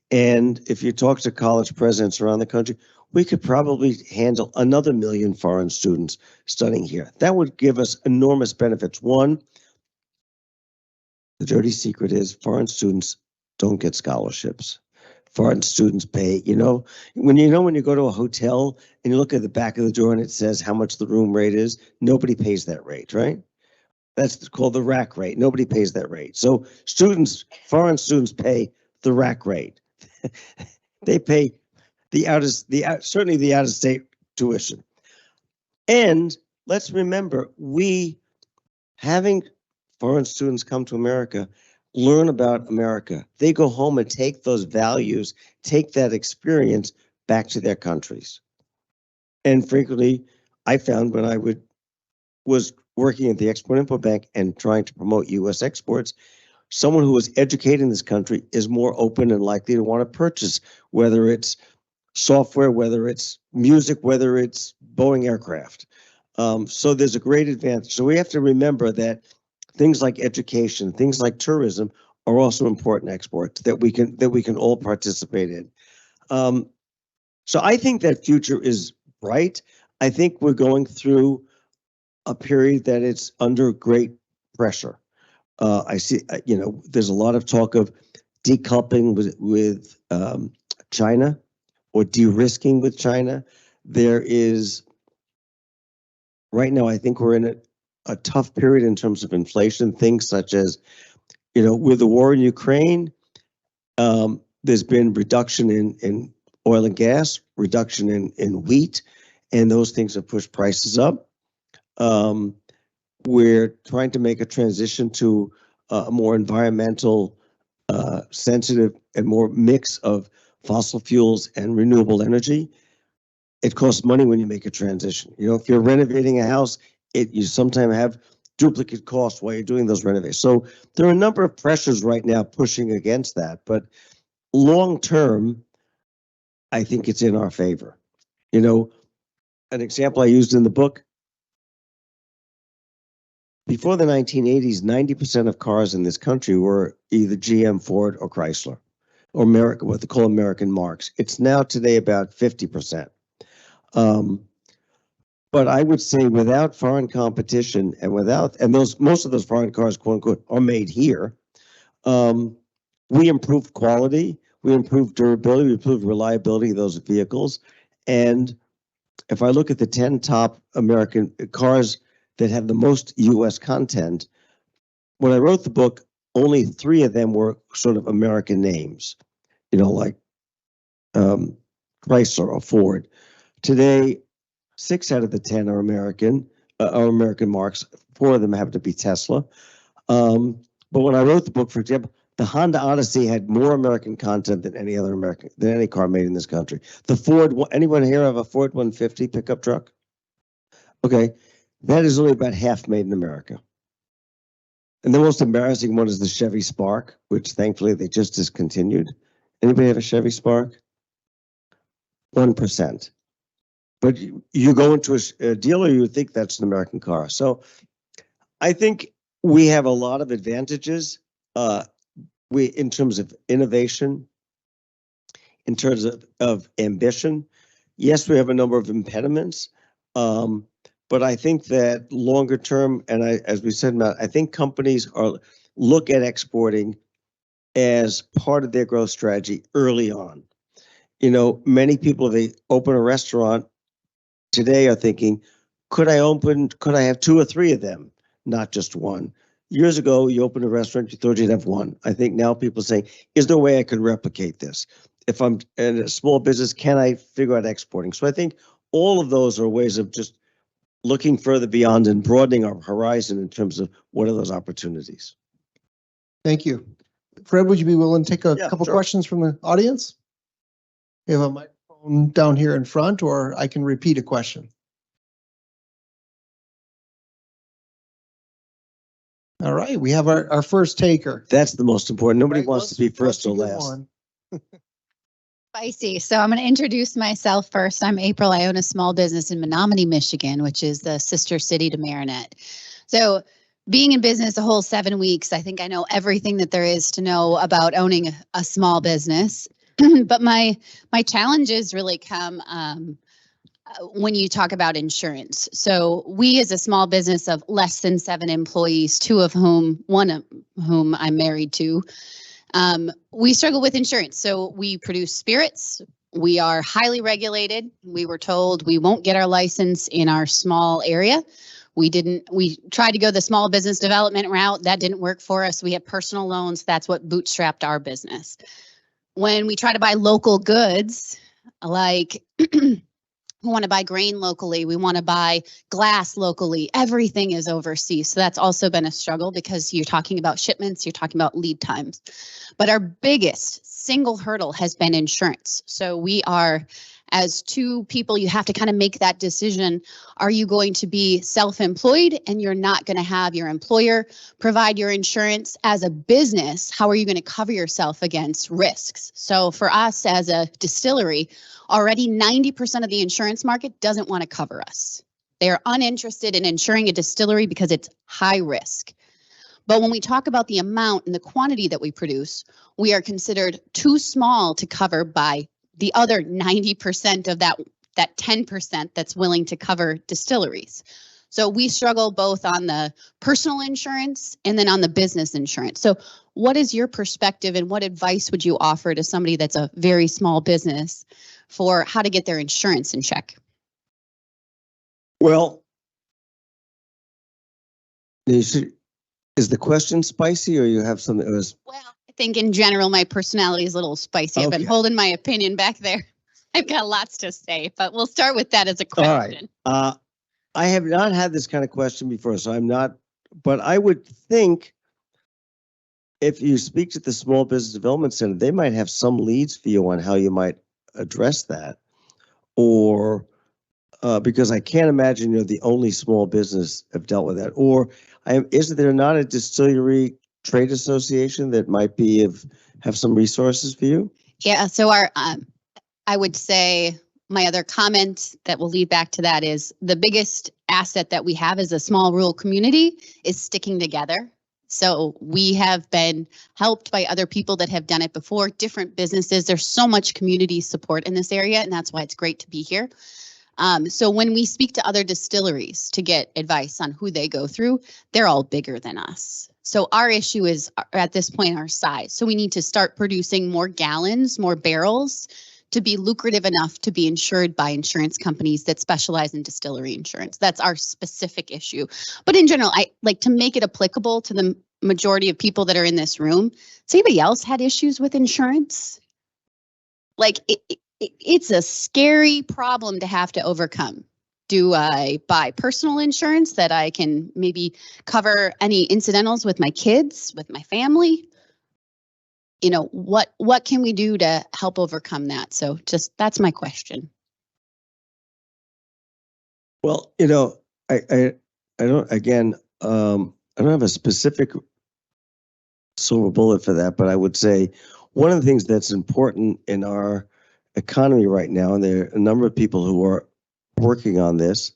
And if you talk to college presidents around the country, we could probably handle another 1 million foreign students studying here. That would give us enormous benefits. One, the dirty secret is foreign students don't get scholarships. Foreign students pay, when you go to a hotel and you look at the back of the door and it says how much the room rate is, nobody pays that rate, right? That's called the rack rate. Nobody pays that rate. So foreign students pay the rack rate. They pay certainly the out-of-state tuition. And let's remember, having foreign students come to America, learn about America. They go home and take those values, take that experience back to their countries. And frequently, I found when I was working at the Export-Import Bank and trying to promote U.S. exports, someone who was educated in this country is more open and likely to want to purchase, whether it's software, whether it's music, whether it's Boeing aircraft. So there's a great advantage. So we have to remember that things like education, things like tourism are also important exports that we can all participate in. So I think that future is bright. I think we're going through a period that it's under great pressure. I see, there's a lot of talk of decoupling with China or de-risking with China. There is, right now, I think we're in a tough period in terms of inflation, things such as, with the war in Ukraine, there's been reduction in oil and gas, reduction in wheat, and those things have pushed prices up. We're trying to make a transition to a more environmental sensitive and more mix of fossil fuels and renewable energy, it costs money when you make a transition. You know, if you're renovating a house, you sometimes have duplicate costs while you're doing those renovations. So there are a number of pressures right now pushing against that, but long term, I think it's in our favor. You know, an example I used in the book, before the 1980s, 90% of cars in this country were either GM, Ford, or Chrysler, or American, what they call American marques. It's now today about 50%. But I would say without foreign competition and most of those foreign cars, quote unquote, are made here. We improved quality, we improved durability, we improved reliability of those vehicles. And if I look at the 10 top American cars that have the most US content, when I wrote the book, only 3 of them were sort of American names, you know, like Chrysler or Ford. Today, 6 out of the 10 are American marques. 4 of them happen to be Tesla. But when I wrote the book, for example, the Honda Odyssey had more American content than any car made in this country. The Ford, anyone here have a Ford 150 pickup truck? Okay, that is only about half made in America. And the most embarrassing one is the Chevy Spark, which thankfully they just discontinued. Anybody have a Chevy Spark? 1%. But you go into a dealer, you would think that's an American car. So I think we have a lot of advantages in terms of innovation, in terms of ambition. Yes, we have a number of impediments, but I think that longer term, and as we said, Matt, I think companies look at exporting as part of their growth strategy early on. You know, many people, they open a restaurant today are thinking, could I have 2 or 3 of them, not just one? Years ago, you opened a restaurant, you thought you'd have one. I think now people say, is there a way I could replicate this? If I'm in a small business, can I figure out exporting? So I think all of those are ways of just looking further beyond and broadening our horizon in terms of what are those opportunities. Thank you. Fred, would you be willing to take a couple sure. questions from the audience? We have a microphone down here in front, or I can repeat a question. All right, we have our first taker. That's the most important. Nobody Right, wants to be first or last. Spicy. So I'm going to introduce myself first. I'm April. I own a small business in Menominee, Michigan, which is the sister city to Marinette. So being in business a whole 7 weeks, I think I know everything that there is to know about owning a small business. But my challenges really come when you talk about insurance. So we, as a small business of less than 7 employees, one of whom I'm married to, we struggle with insurance. So we produce spirits. We are highly regulated. We were told we won't get our license in our small area. We tried to go the small business development route. That didn't work for us. We have personal loans. That's what bootstrapped our business. When we try to buy local goods, like we want to buy grain locally, we want to buy glass locally, everything is overseas. So that's also been a struggle because you're talking about shipments, you're talking about lead times. But our biggest single hurdle has been insurance. So we are, as 2 people, you have to kind of make that decision. Are you going to be self-employed and you're not going to have your employer provide your insurance? As a business, how are you going to cover yourself against risks? So for us as a distillery, already 90% of the insurance market doesn't want to cover us. They are uninterested in insuring a distillery because it's high risk. But when we talk about the amount and the quantity that we produce, we are considered too small to cover by the other 90% of that 10% that's willing to cover distilleries. So we struggle both on the personal insurance and then on the business insurance. So what is your perspective and what advice would you offer to somebody that's a very small business for how to get their insurance in check? Well, is the question spicy or you have something that was? Well, I think in general, my personality is a little spicy. I've been holding my opinion back there. I've got lots to say, but we'll start with that as a question. All right. I have not had this kind of question before, so I'm not, but I would think if you speak to the Small Business Development Center, they might have some leads for you on how you might address that. Or because I can't imagine you're the only small business have dealt with that. Or is there not a distillery trade association that might have some resources for you? Yeah, so I would say my other comment that will lead back to that is the biggest asset that we have as a small rural community is sticking together. So we have been helped by other people that have done it before, different businesses. There's so much community support in this area, and that's why it's great to be here. So when we speak to other distilleries to get advice on who they go through, they're all bigger than us. So our issue is at this point our size. So we need to start producing more gallons, more barrels to be lucrative enough to be insured by insurance companies that specialize in distillery insurance. That's our specific issue. But in general, I like to make it applicable to the majority of people that are in this room. Has anybody else had issues with insurance? Like it's a scary problem to have to overcome. Do I buy personal insurance that I can maybe cover any incidentals with my kids, with my family? You know, what can we do to help overcome that? So just that's my question. Well, you know, I don't, again, I don't have a specific silver bullet for that, but I would say one of the things that's important in our economy right now, and there are a number of people who are working on this,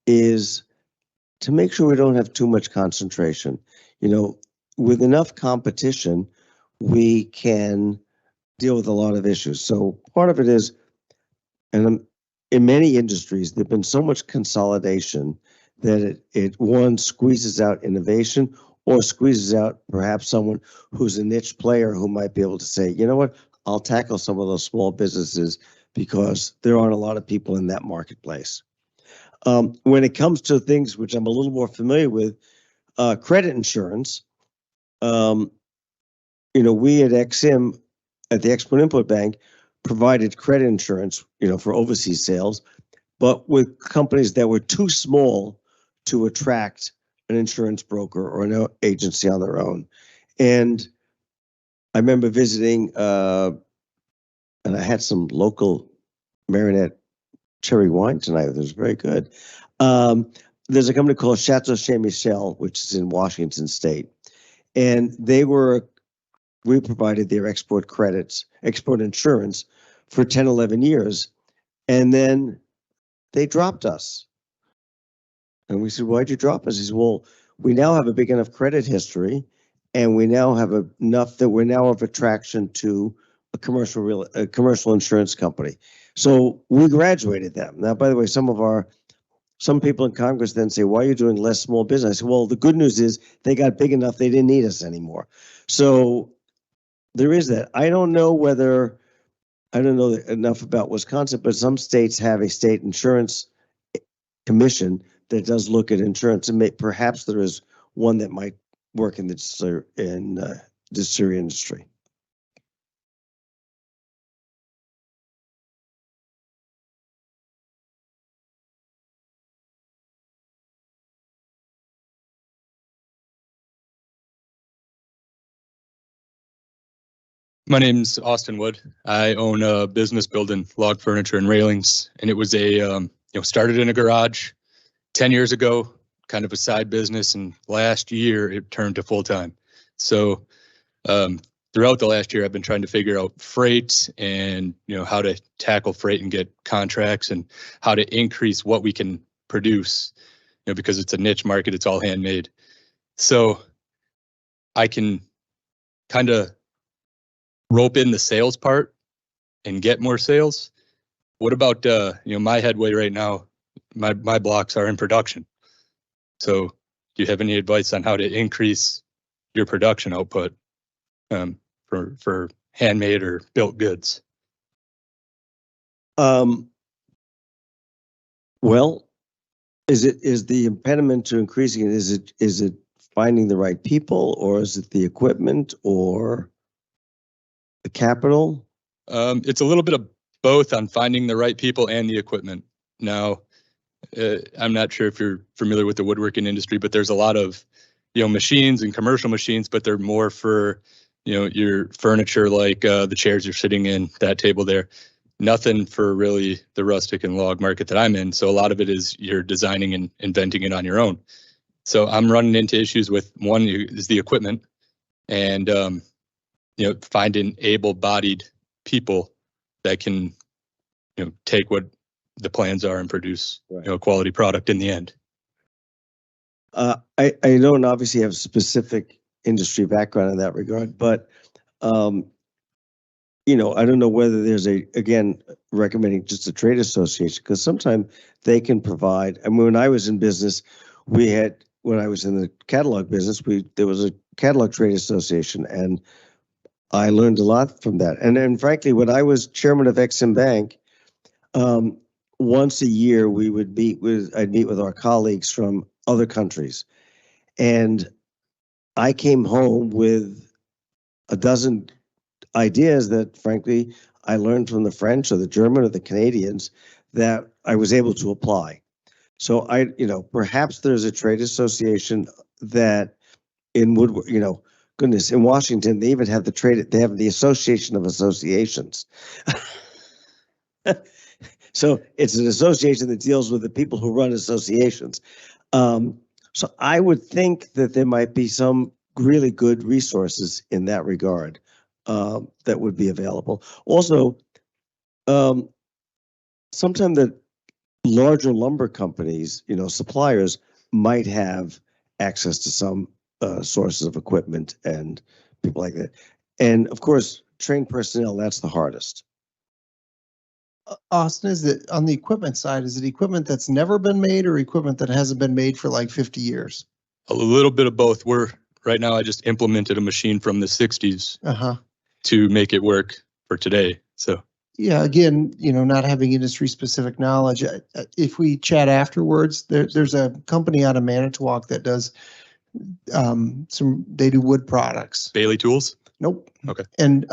is to make sure we don't have too much concentration. You know, with enough competition, we can deal with a lot of issues. So part of it is, and in many industries, there's been so much consolidation that it one squeezes out innovation or squeezes out perhaps someone who's a niche player who might be able to say, you know what, I'll tackle some of those small businesses because there aren't a lot of people in that marketplace. When it comes to things which I'm a little more familiar with, credit insurance, you know, we at EXIM, at the Export-Import Bank, provided credit insurance, you know, for overseas sales, but with companies that were too small to attract an insurance broker or an agency on their own. And I remember visiting, and I had some local Marinette cherry wine tonight. It was very good. There's a company called Chateau Chez Michel, which is in Washington State. And we provided their export credits, export insurance for 10, 11 years. And then they dropped us. And we said, why'd you drop us? He said, well, we now have a big enough credit history and we now have enough that we're now of attraction to a commercial insurance company. So we graduated them. Now, by the way, some people in Congress then say, why are you doing less small business? I said, well, the good news is they got big enough, they didn't need us anymore. So there is that. I don't know enough about Wisconsin, but some states have a state insurance commission that does look at insurance, and perhaps there is one that might work in the distillery industry. My name's Austin Wood. I own a business building log furniture and railings, and it was started in a garage 10 years ago, kind of a side business, and last year it turned to full time. So throughout the last year, I've been trying to figure out freight and how to tackle freight and get contracts and how to increase what we can produce, because it's a niche market, it's all handmade. So I can kind of rope in the sales part and get more sales. What about my headway right now? My blocks are in production. So do you have any advice on how to increase your production output for handmade or built goods? Well, is the impediment to increasing it, is it finding the right people, or is it the equipment, or the capital? It's a little bit of both on finding the right people and the equipment. Now, I'm not sure if you're familiar with the woodworking industry, but there's a lot of, machines and commercial machines, but they're more for, your furniture, like the chairs you're sitting in, that table there. Nothing for really the rustic and log market that I'm in. So a lot of it is you're designing and inventing it on your own. So I'm running into issues with, one is the equipment, and finding able-bodied people that can take what the plans are and produce a quality product in the end. I don't obviously have specific industry background in that regard, but I don't know whether there's again, recommending just a trade association, because sometimes they can provide. I mean, when I was in business, when I was in the catalog business, there was a catalog trade association, and I learned a lot from that. And frankly, when I was chairman of EXIM Bank, once a year I'd meet with our colleagues from other countries, and I came home with a dozen ideas that, frankly, I learned from the French or the German or the Canadians that I was able to apply. So perhaps there's a trade association that in goodness, in Washington, they even have they have the Association of Associations. So it's an association that deals with the people who run associations. So I would think that there might be some really good resources in that regard that would be available. Also, sometimes the larger lumber companies, suppliers, might have access to some sources of equipment and people like that. And of course, trained personnel, that's the hardest. Austin, is it on the equipment side, is it equipment that's never been made or equipment that hasn't been made for like 50 years? A little bit of both. Right now, I just implemented a machine from the 60s to make it work for today. So yeah, again, not having industry specific knowledge. If we chat afterwards, there's a company out of Manitowoc that does they do wood products. Bailey Tools? Nope. Okay. And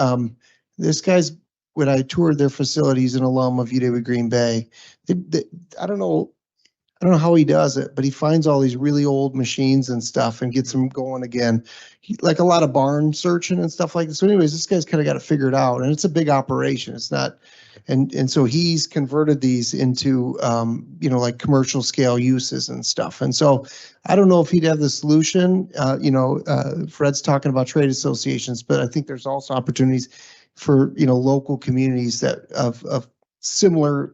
this guy's, when I toured their facilities, an alum of UW Green Bay, I don't know how he does it, but he finds all these really old machines and stuff and gets them going again. Like a lot of barn searching and stuff like this. So anyways, this guy's kind of got to figure it out, and it's a big operation. It's not, and so he's converted these into, like commercial scale uses and stuff. And so I don't know if he'd have the solution. Fred's talking about trade associations, but I think there's also opportunities for, local communities that of similar,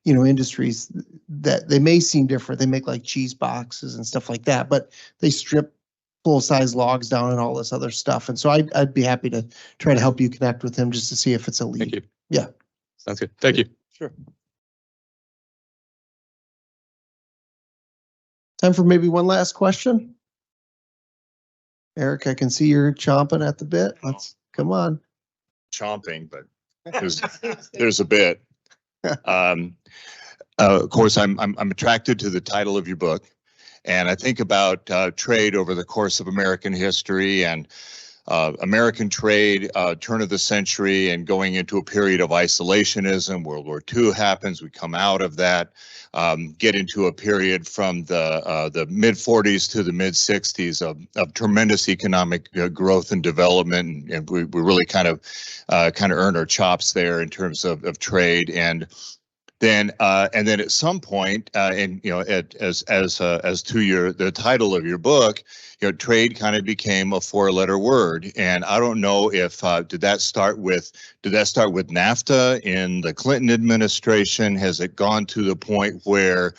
industries that they may seem different. They make like cheese boxes and stuff like that, but they strip full-size logs down and all this other stuff. And so I'd be happy to try to help you connect with him just to see if it's a lead. Thank you. Yeah. Sounds good. Thank you. Sure. Time for maybe one last question. Eric, I can see you're chomping at the bit. Come on. Chomping, but there's a bit. Of course, I'm attracted to the title of your book, and I think about trade over the course of American history and American trade, turn of the century, and going into a period of isolationism. World War II happens. We come out of that, get into a period from the mid 40s to the mid 60s of tremendous economic growth and development, and we really kind of earn our chops there in terms of trade. And then at some point, as to the title of your book, trade kind of became a four-letter word. And I don't know if did that start with NAFTA in the Clinton administration? Has it gone to the point where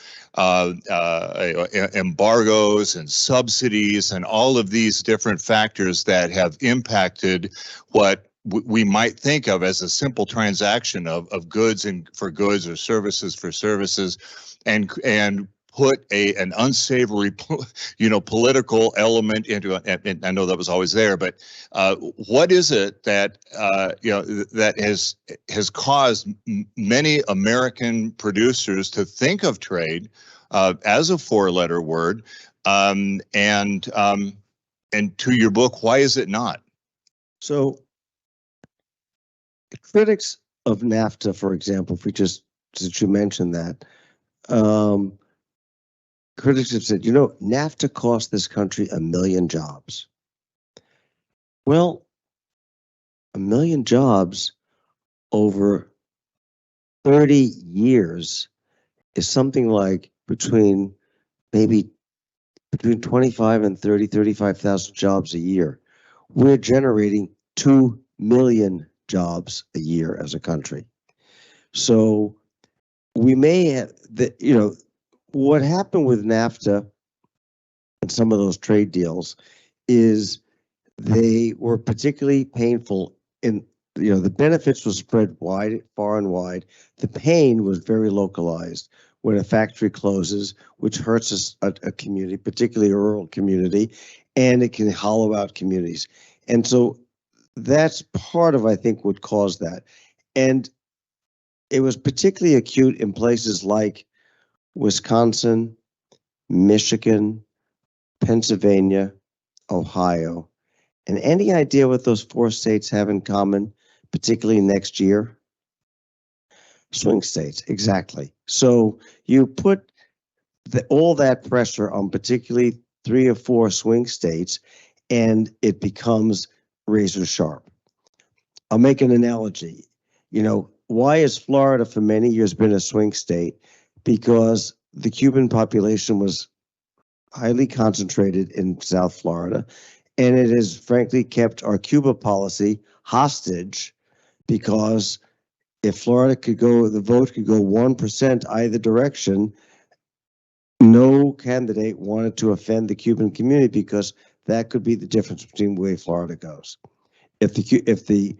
embargoes and subsidies and all of these different factors that have impacted what we might think of as a simple transaction of goods and for goods or services for services, and put an unsavory, political element into it. And I know that was always there, but what is it that that has caused many American producers to think of trade as a four-letter word? And to your book, why is it not? So, critics of NAFTA, for example, since you mentioned that, critics have said, NAFTA cost this country 1 million jobs. Well, 1 million jobs over 30 years is something like between 25 and 35,000 jobs a year. We're generating 2 million jobs a year as a country. So we may have what happened with NAFTA and some of those trade deals is they were particularly painful in, the benefits were spread far and wide. The pain was very localized. When a factory closes, which hurts a community, particularly a rural community, and it can hollow out communities. And so that's part of, I think, what caused that. And it was particularly acute in places like Wisconsin, Michigan, Pennsylvania, Ohio. And any idea what those 4 states have in common, particularly next year? Swing states, exactly. So you put all that pressure on particularly 3 or 4 swing states, and it becomes razor sharp. I'll make an analogy. Why has Florida for many years been a swing state? Because the Cuban population was highly concentrated in South Florida, and it has frankly kept our Cuba policy hostage, because if Florida the vote could go 1% either direction, no candidate wanted to offend the Cuban community, because that could be the difference between the way Florida goes. If the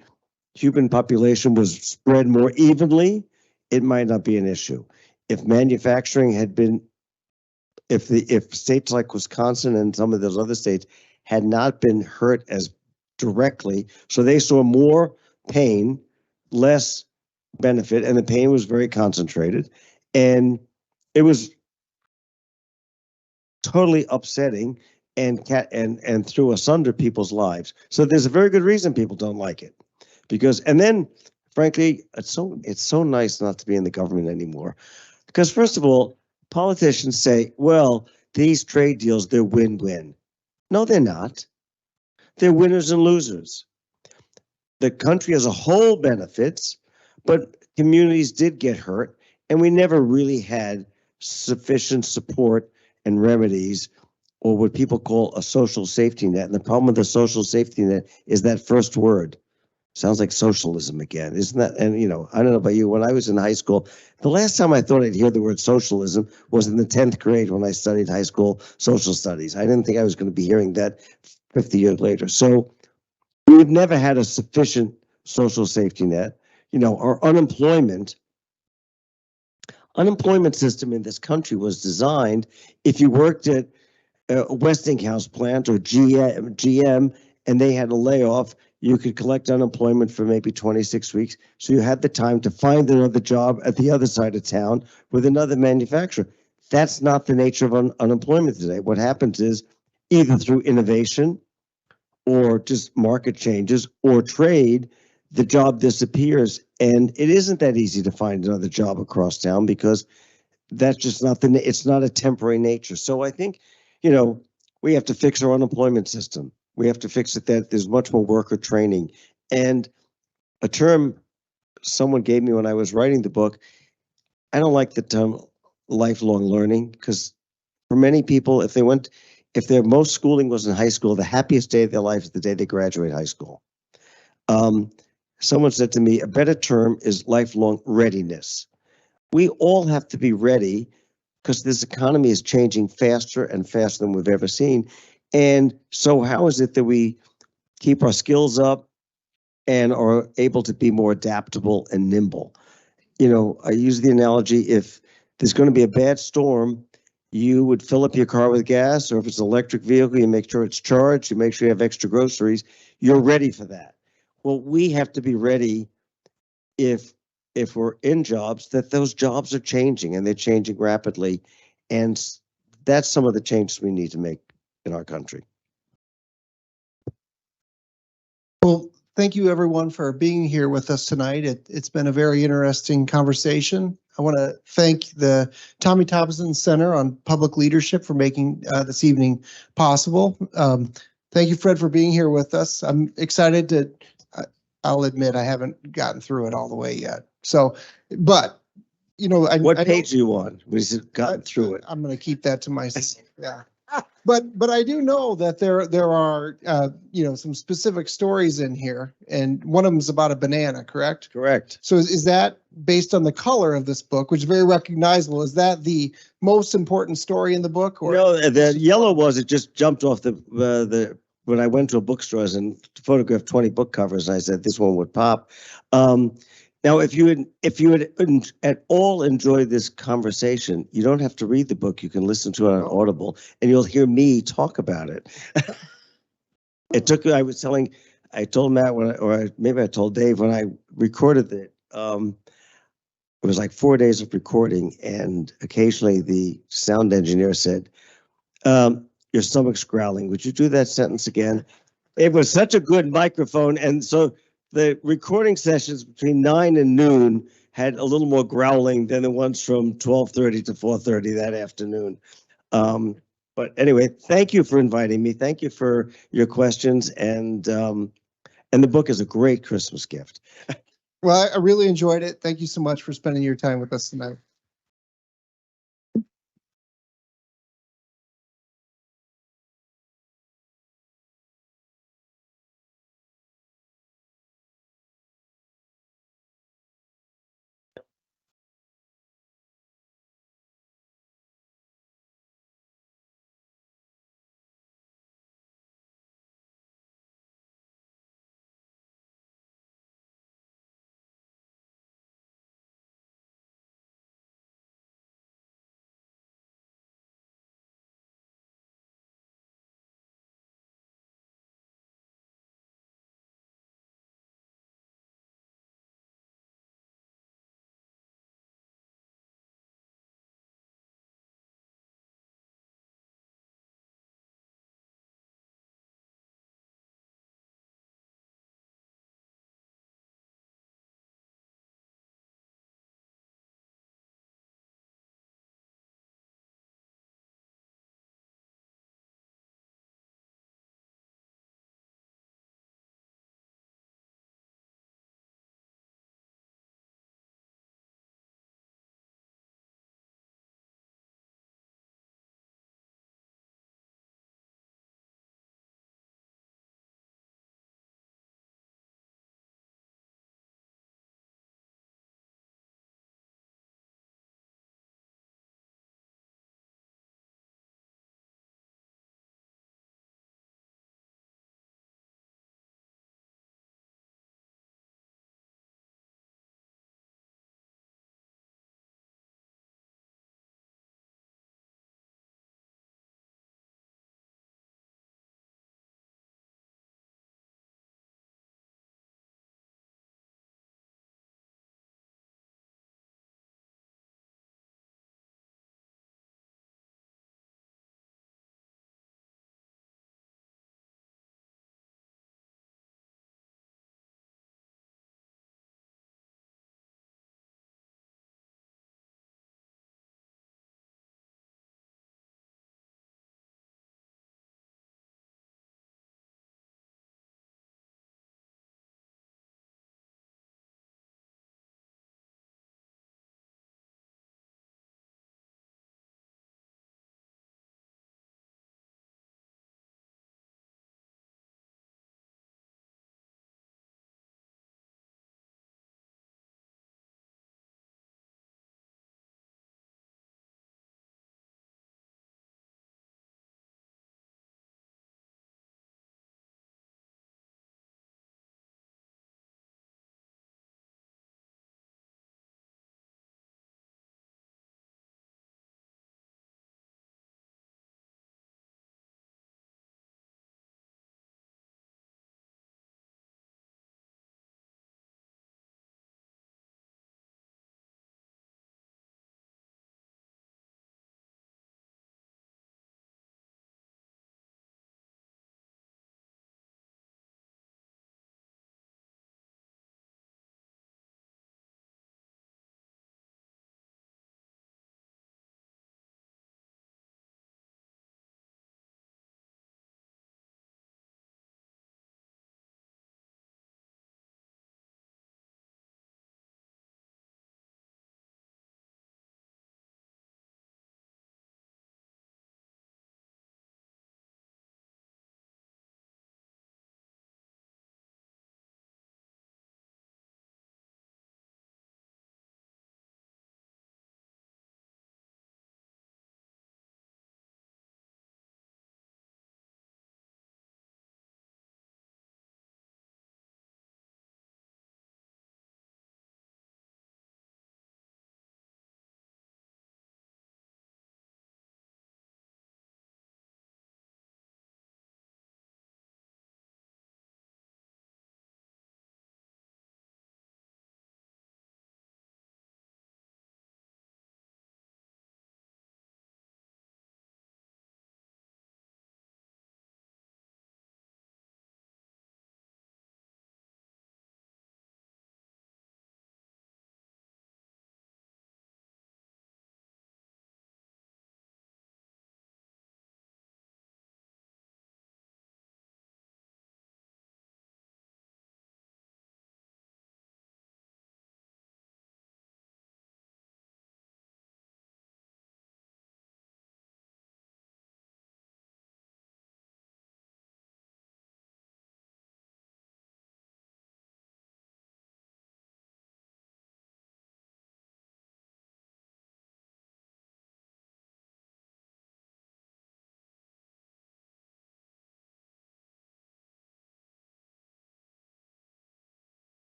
Cuban population was spread more evenly, it might not be an issue. If manufacturing had been, if states like Wisconsin and some of those other states had not been hurt as directly, so they saw more pain, less benefit, and the pain was very concentrated, and it was totally upsetting and threw asunder people's lives. So there's a very good reason people don't like it, because, and then frankly, it's so nice not to be in the government anymore, because first of all, politicians say, well, these trade deals, they're win-win. No, they're not. They're winners and losers. The country as a whole benefits, but communities did get hurt, and we never really had sufficient support and remedies, or what people call a social safety net. And the problem with the social safety net is that first word. Sounds like socialism again, isn't that? And I don't know about you, when I was in high school, the last time I thought I'd hear the word socialism was in the 10th grade when I studied high school social studies. I didn't think I was going to be hearing that 50 years later. So we've never had a sufficient social safety net. Our unemployment system in this country was designed, if you worked at a Westinghouse plant or GM and they had a layoff, you could collect unemployment for maybe 26 weeks. So you had the time to find another job at the other side of town with another manufacturer. That's not the nature of unemployment today. What happens is, either through innovation or just market changes or trade, the job disappears. And it isn't that easy to find another job across town, because that's just not it's not a temporary nature. So I think, we have to fix our unemployment system. We have to fix it that there's much more worker training. And a term someone gave me when I was writing the book, I don't like the term lifelong learning, because for many people, if their most schooling was in high school, the happiest day of their life is the day they graduate high school. Someone said to me, a better term is lifelong readiness. We all have to be ready, because this economy is changing faster and faster than we've ever seen. And so how is it that we keep our skills up and are able to be more adaptable and nimble? I use the analogy, if there's going to be a bad storm, you would fill up your car with gas, or if it's an electric vehicle, you make sure it's charged, you make sure you have extra groceries, you're ready for that. Well, we have to be ready if we're in jobs, that those jobs are changing, and they're changing rapidly. And that's some of the changes we need to make in our country. Well, thank you everyone for being here with us tonight. It's been a very interesting conversation. I want to thank the Tommy Thompson Center on Public Leadership for making this evening possible. Thank you, Fred, for being here with us. I'm excited to, I'll admit I haven't gotten through it all the way yet. So, but, you know, What page are you on? We just gotten through it. I'm going to keep that to myself. Yeah. But I do know that there are, you know, some specific stories in here, and one of them is about a banana, correct? Correct. So is that based on the color of this book, which is very recognizable? Is that the most important story in the book? Or No, the yellow was, it just jumped off the when I went to a bookstore and photographed 20 book covers, I said this one would pop. Now, if you had at all enjoyed this conversation, you don't have to read the book. You can listen to it on Audible, and you'll hear me talk about it. It took. I told Matt maybe I told Dave when I recorded it. It was like 4 days of recording, and occasionally the sound engineer said, "Your stomach's growling. Would you do that sentence again?" It was such a good microphone, and so the recording sessions between 9 and noon had a little more growling than the ones from 12:30 to 4:30 that afternoon. But anyway, thank you for inviting me. Thank you for your questions, and the book is a great Christmas gift. Well, I really enjoyed it. Thank you so much for spending your time with us tonight.